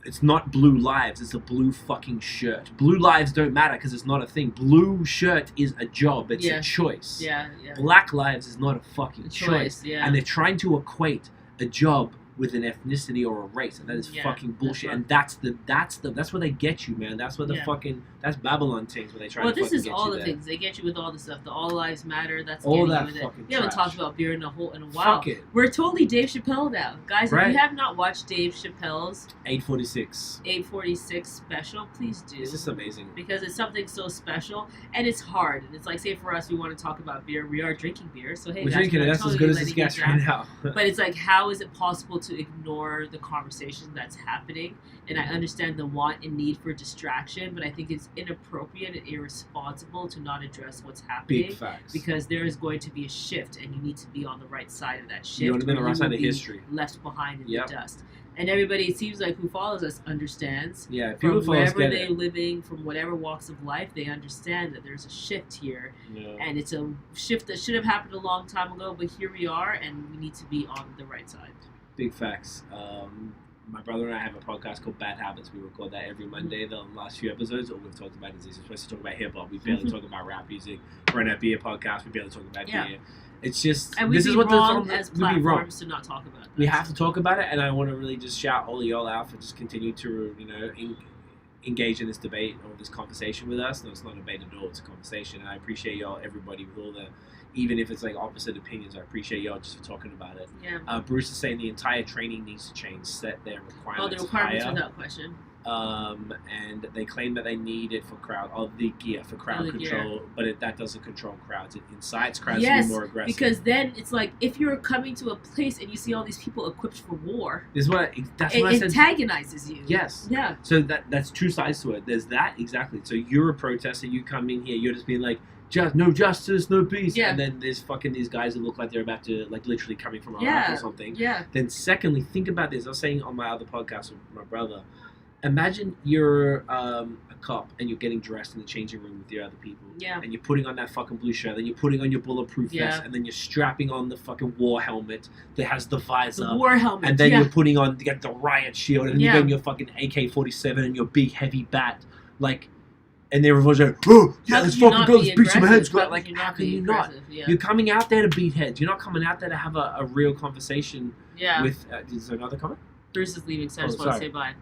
it's not blue lives, it's a blue fucking shirt. Blue lives don't matter because it's not a thing. Blue shirt is a job, it's a choice. Yeah. Black lives is not a fucking choice. Yeah. And they're trying to equate a job with an ethnicity or a race, and that is fucking bullshit. And that's where they get you, man. That's where the fucking, that's Babylon things where they try to fucking get you. Well, this is all the there. things they get you with, all the stuff. The all lives matter. That's all getting that you with fucking it. We haven't trash. talked about beer in a while. Fuck it. We're totally Dave Chappelle now, guys. Right. If you have not watched Dave Chappelle's 846 special, please do. This is amazing because it's something so special, and it's hard. And it's like, say for us, we want to talk about beer. We are drinking beer, so hey, we're guys, drinking it. That's totally as good as this gas right now. But it's like, how is it possible to ignore the conversation that's happening? And I understand the want and need for distraction, but I think it's inappropriate and irresponsible to not address what's happening. Big facts. Because there is going to be a shift, and you need to be on the right side of that shift. You want to be on the right side of history. Left behind in the dust. And everybody, it seems like, who follows us understands. Yeah, people from wherever they're living, from whatever walks of life, they understand that there's a shift here. Yeah. And it's a shift that should have happened a long time ago, but here we are, and we need to be on the right side. Big facts. My brother and I have a podcast called Bad Habits. We record that every Monday. The last few episodes, all we've talked about is this. We're supposed to talk about hip-hop. We barely talk about rap music. We're in a beer podcast. We barely talk about beer. It's just, and this is what as platforms to not talk about that. We have to talk about it, and I want to really just shout all of y'all out for just continue to, engage in this debate or this conversation with us. No, it's not a debate at all. It's a conversation. And I appreciate y'all, everybody, with all the, even if it's like opposite opinions, I appreciate y'all just for talking about it. Yeah. Bruce is saying the entire training needs to change, set their requirements the requirements higher. Without question. And they claim that they need it for the gear for crowd control, but that doesn't control crowds. It incites crowds to be more aggressive. Because then it's like, if you're coming to a place and you see all these people equipped for war, it antagonizes you. Yes. Yeah. So that's two sides to it. There's that, exactly. So you're a protester, you come in here, you're just being like, no justice, no peace. Yeah. And then there's fucking these guys who look like they're about to, like, literally coming from Iraq or something. Yeah. Then secondly, think about this. I was saying on my other podcast with my brother, imagine you're a cop and you're getting dressed in the changing room with the other people. Yeah. And you're putting on that fucking blue shirt, then you're putting on your bulletproof vest, and then you're strapping on the fucking war helmet that has the visor. The war helmet. And then you're putting on the riot shield, and then you're getting your fucking AK-47 and your big heavy bat. Like, and everyone's like, oh, yeah, let's fucking go, let's beat some heads. Like, how can you not? Yeah. You're coming out there to beat heads. You're not coming out there to have a real conversation with... is there another comment? Bruce is leaving, so I just want to say bye.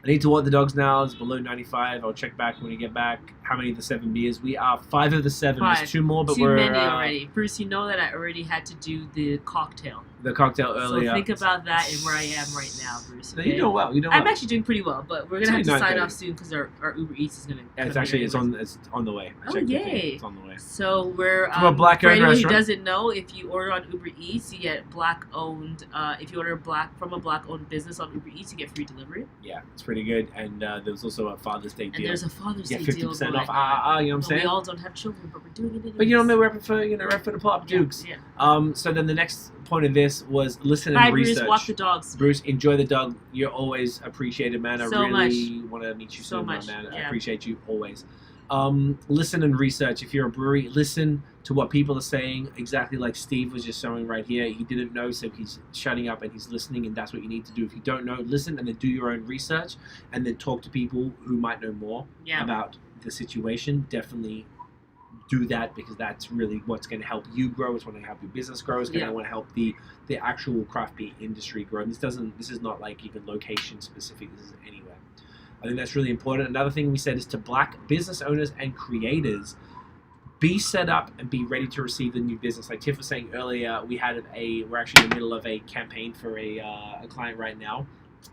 I need to walk the dogs now. It's below 95. I'll check back when we get back. How many of the 7 beers? We are 5 of the 7. 5. There's 2 more, but we're... Too many already. Bruce, you know that I already had to do the cocktail. The cocktail earlier. So think about that and where I am right now, Bruce. Okay? No, you know well. I'm actually doing pretty well, but we're going to have to sign off soon because our Uber Eats is going to... Yeah, it's on the way. Oh, yay. It's on the way. So we're... From a black-owned for anyone restaurant. who doesn't know, if you order on Uber Eats, you get black-owned... if you order from a black-owned business on Uber Eats, you get free delivery. Yeah, it's pretty good. And there's also a Father's Day deal. And there's a Father's Day 50% deal. 50% off. You know what I'm saying? We all don't have children, but we're doing it anyways. But you know what I mean? We're for the pop jukes. Yeah. So then the next point of this was listen and research. Bruce, walk the dogs. Bruce, enjoy the dog. You're always appreciated, man. I really want to meet you so soon, much. man. Yeah. I appreciate you always. Listen and research. If you're a brewery, listen to what people are saying, exactly like Steve was just showing right here. He didn't know, so he's shutting up and he's listening, and that's what you need to do. If you don't know, listen and then do your own research and then talk to people who might know more about the situation. Definitely do that because that's really what's going to help you grow. It's going to help your business grow. It's going to want to help the actual craft beer industry grow. And this is not like even location specific. This is anywhere. I think that's really important. Another thing we said is to Black business owners and creators, be set up and be ready to receive the new business. Like Tiff was saying earlier, we're actually in the middle of a campaign for a client right now,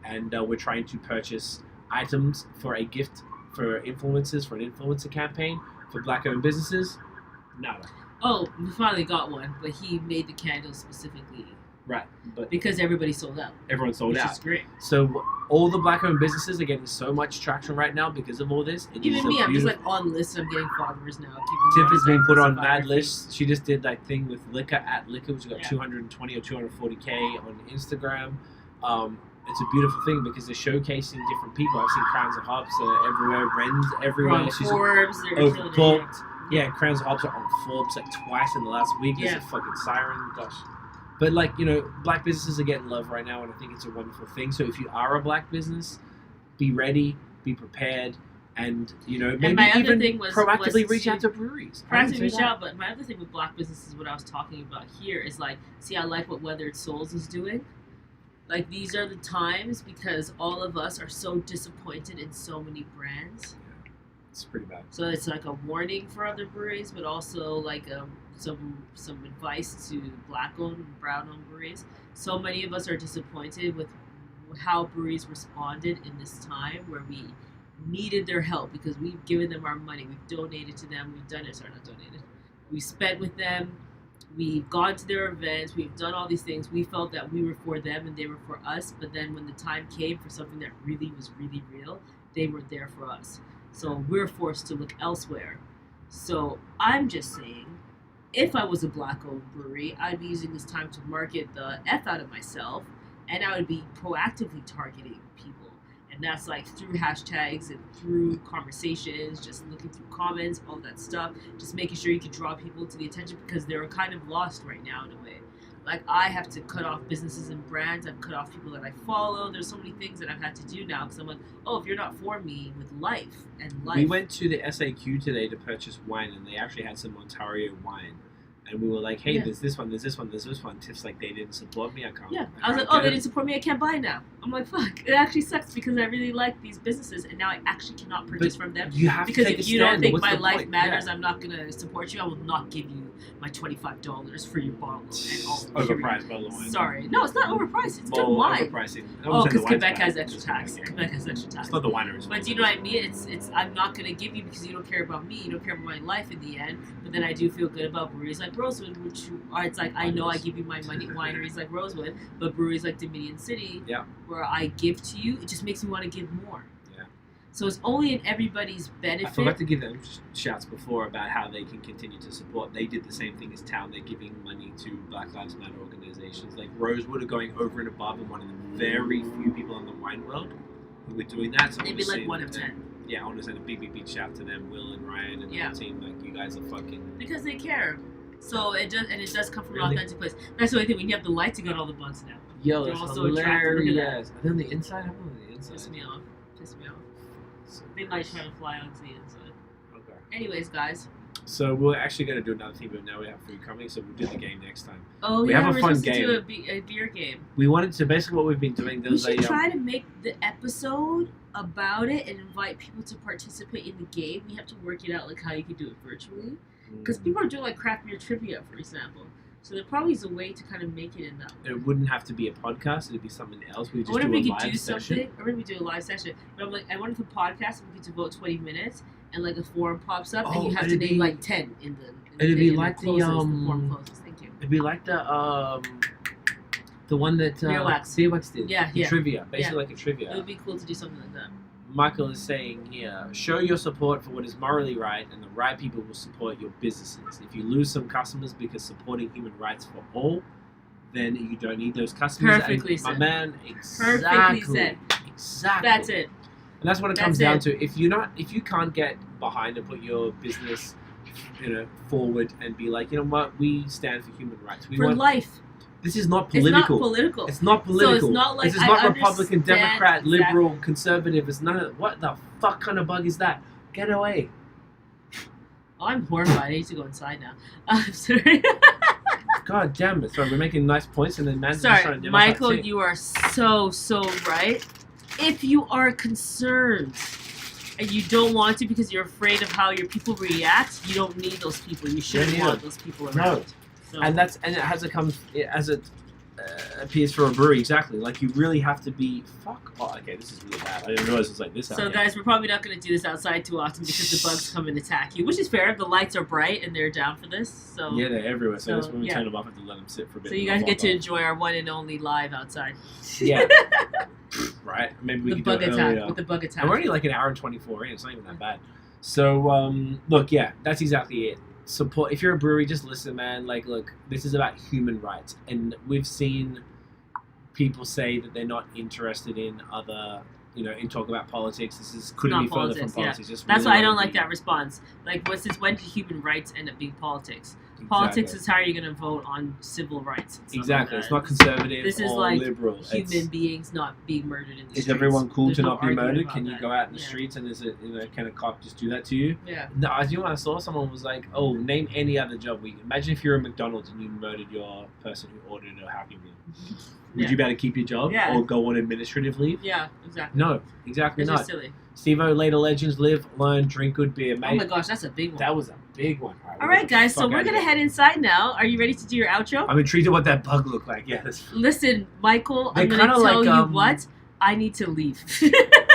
and we're trying to purchase items for a gift for influencers, for an influencer campaign for Black-owned businesses. Nada. Oh, we finally got one, but he made the candles specifically. Right, but because everybody sold out. Everyone sold out. Which is great. So all the Black-owned businesses are getting so much traction right now because of all this. Even me, I'm just like on lists. I'm getting followers now. Tiff has been put on mad lists. She just did that thing with Liquor at Liquor, which got 220 or 240K on Instagram. It's a beautiful thing because they're showcasing different people. I've seen Crowns of Hops everywhere, Ren's everywhere. She's Forbes, they're overbooked. Yeah, Crowns of Hops are on Forbes like twice in the last week. It's a fucking siren. Gosh. But like, you know, Black businesses are getting love right now, and I think it's a wonderful thing. So if you are a Black business, be ready, be prepared, and you know, maybe even proactively reach out to breweries. Proactively reach out, but my other thing with Black businesses, what I was talking about here, is like, see, I like what Weathered Souls is doing. Like, these are the times because all of us are so disappointed in so many brands. Yeah, it's pretty bad. So it's like a warning for other breweries, but also like some advice to Black-owned and brown-owned breweries. So many of us are disappointed with how breweries responded in this time where we needed their help because we've given them our money, we've donated to them, we've done it, sorry, not donated. We spent with them. We've gone to their events, we've done all these things. We felt that we were for them and they were for us, but then when the time came for something that really was really real, they weren't there for us. So we're forced to look elsewhere. So I'm just saying, if I was a Black-owned brewery, I'd be using this time to market the F out of myself, and I would be proactively targeting people. And that's like through hashtags and through conversations, just looking through comments, all that stuff, just making sure you can draw people to the attention because they're kind of lost right now in a way. Like, I have to cut off businesses and brands. I've cut off people that I follow. There's so many things that I've had to do now because I'm like, oh, if you're not for me with life and life. We went to the SAQ today to purchase wine, and they actually had some Ontario wine. And we were like, hey, there's this one, there's this one, there's this one. Tiff's like, they didn't support me. I can't. Yeah, I was like, oh, they didn't support me. I can't buy now. I'm like, fuck. It actually sucks because I really like these businesses, and now I actually cannot purchase from them. You have because to take if a you stand. don't think What's my the life point? matters, I'm not gonna support you. I will not give you my $25 for your bottle and all. Overpriced bottle of wine. Sorry, no, it's not overpriced. It's good wine. Oh, because Quebec has extra tax. Quebec has extra tax. It's not the wineries. But do you know what I mean? It's I'm not gonna give you because you don't care about me. You don't care about my life in the end. But then I do feel good about breweries like Rosewood, which it's like I know I give you my money. Wineries like Rosewood, but breweries like Dominion City, where I give to you, it just makes me want to give more. Yeah. So it's only in everybody's benefit. I forgot to give them shouts before about how they can continue to support. They did the same thing as Town. They're giving money to Black Lives Matter organizations. Like Rosewood are going over and above, and one of the very few people in the wine world who are doing that. So they'd be like 1 of 10. Yeah, I want to send a big shout to them, Will and Ryan and the team. Like, you guys are fucking... Because they care. So it does come from an authentic place. That's the only thing. When you have the lights, you got all the buns now. Yo, it's hilarious. Are they on the inside? How about on the inside? Piss me off. They might try to fly onto the inside. Okay. Anyways, guys. So we're actually going to do another thing, but now we have food coming, so we'll do the game next time. Oh, we have a fun game. To do a beer game. We wanted to, basically what we've been doing... We should try to make the episode about it and invite people to participate in the game. We have to work it out, like how you can do it virtually. Because people are doing like craft beer trivia, for example. So there probably is a way to kind of make it in that way. It wouldn't have to be a podcast. It'd be something else. We just do a live session. Or maybe we do a live session. But I'm like, I wanted the podcast. We get to vote 20 minutes, and like a forum pops up, and you have to name like 10 in the. It'd be like the forum closes. Thank you. It'd be like the one that BeerWeeds did. Yeah, the trivia, basically like a trivia. It would be cool to do something like that. Michael is saying here, show your support for what is morally right, and the right people will support your businesses. If you lose some customers because supporting human rights for all, then you don't need those customers. Perfectly said. My man, exactly. Perfectly said. Exactly. That's it. And that's what it comes down to. If you can't get behind and put your business, forward and be like, you know what, we stand for human rights. We want life. This is not political. It's not political. It's not political. So it's not like this is not Republican, Democrat, liberal, conservative. It's none of that. What the fuck kind of bug is that? Get away. Oh, I'm horrified. I need to go inside now. I'm sorry. God damn it! Sorry, we're making nice points, and then man's just trying Sorry, to dim Michael, us up too. you are so right. If you are concerned and you don't want to because you're afraid of how your people react, you don't need those people. You shouldn't want those people around. No. So. And it has to come as it appears for a brewery, exactly. Like, you really have to be. Fuck. Oh, okay, this is really bad. I didn't realize it was like this. So, guys, we're probably not going to do this outside too often because the bugs come and attack you, which is fair. The lights are bright and they're down for this. So yeah, they're everywhere. So that's when we yeah. turn them off, have to let them sit for a bit. So you guys get to enjoy our one and only live outside. Yeah. Right. Maybe we the can bug do it attack earlier. with the bug attack. And we're only like an hour and 24 in. It's not even that bad. So look, yeah, that's exactly it. Support. If you're a brewery, just listen, man. Like, look, this is about human rights, and we've seen people say that they're not interested in other, in talk about politics. This couldn't be further from politics. Yeah. Just that's really why I don't like that response. Like, since when did human rights end up being politics? Politics is how you're going to vote on civil rights. Exactly. Like it's not conservative this is or like liberal. Human beings not being murdered in the streets. Is everyone cool There's to no not be argument murdered? about Can you that. go out in the Yeah. streets and can a cop just do that to you? Yeah. No, I do. When I saw someone was like, "Oh, name any other job." Imagine if you're a McDonald's and you murdered your person who ordered a Happy Meal. Would you better keep your job or go on administrative leave? Yeah, exactly. No, exactly It's not. just silly. Steve-O, later legends, live, learn, drink good beer, mate. Oh my gosh, that's a big one. That was a big one. All right, guys, so we're going to head inside now. Are you ready to do your outro? I'm intrigued at what that bug looked like. Yeah, Listen, Michael, I'm They're going to kinda tell like, you what. I need to leave.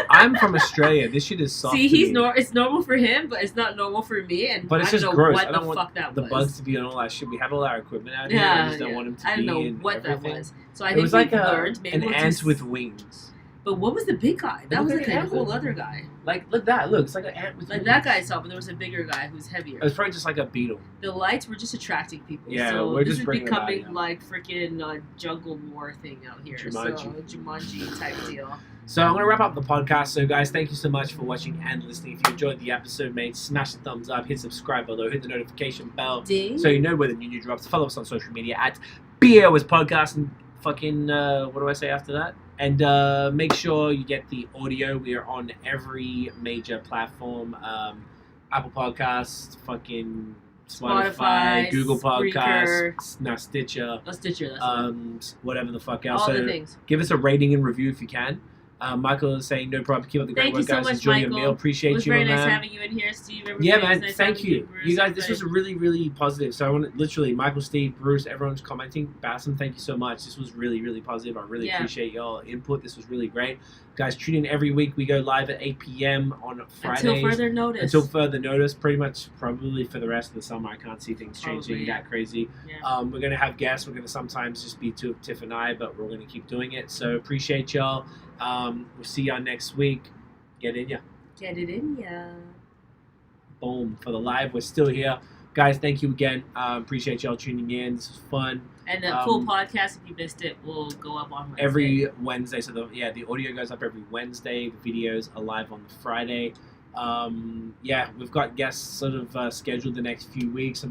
I'm from Australia. This shit is soft. See, to me. it's normal for him, but it's not normal for me. And But it's I don't just know gross. what I don't the want fuck that the was. bugs to be on all that shit. We have all our equipment out here. I just don't want them to be I don't know in what everything. that was. So I It think was like we've learned. Maybe an we'll ant just... with wings. But what was the big guy? That was Look like at a the whole ant. other guy. Like, look that. Look, it's like an ant with Like wings. that guy I saw, but there was a bigger guy who's heavier. It was probably just like a beetle. The lights were just attracting people. Yeah, so we're this just is bringing it out, becoming yeah. like freaking jungle war thing out here. Jumanji. So Jumanji type deal. So I'm going to wrap up the podcast. So, guys, thank you so much for watching and listening. If you enjoyed the episode, mate, smash the thumbs up, hit subscribe below, hit the notification bell Ding. so you know where the new drops. Follow us on social media at BAOS Podcast and fucking, what do I say after that? And make sure you get the audio. We are on every major platform. Apple Podcasts, fucking Spotify, Google Podcasts, now Stitcher, Stitcher, that's whatever the fuck else. all So the things. give us a rating and review if you can. Michael is saying no problem. Keep up the great Thank work, you so guys. much, Enjoy your Michael. meal. It Appreciate was you, very man. nice having you in here, Steve. Everybody. Yeah, It was man. nice Thank having you. Bruce, You guys, this was everybody. really positive. So I want to literally, Michael, Steve, Bruce, everyone's commenting. Bassam, thank you so much. This was really positive. I really appreciate y'all input. This was really great. Guys, tune in every week. We go live at 8 p.m. on Fridays. Until further notice. Until further notice. Pretty much probably for the rest of the summer. I can't see things changing Probably, that crazy. Yeah. We're going to have guests. We're going to sometimes just be Tiff and I, but we're going to keep doing it. So appreciate y'all. We'll see y'all next week. Get in ya. Get it in, ya. Boom. For the live, we're still here. Guys, thank you again. Appreciate y'all tuning in. This was fun. And the full podcast, if you missed it, will go up on Wednesday. Every Wednesday. So the audio goes up every Wednesday. The videos are live on the Friday. We've got guests sort of scheduled the next few weeks.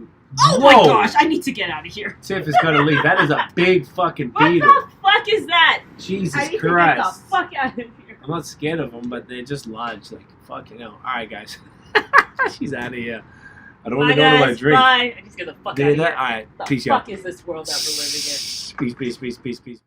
Oh my gosh, I need to get out of here. Tiff is going to leave. That is a big fucking What beetle. the fuck is that? Jesus I need Christ. to get the fuck out of here. I'm not scared of them, but they're just large. Like, fucking hell. All right, guys. She's out of here. I don't want to go to my drink. Bye. I need to get the fuck out of here. All right. The Peace fuck out. is this world that we're living in? Peace.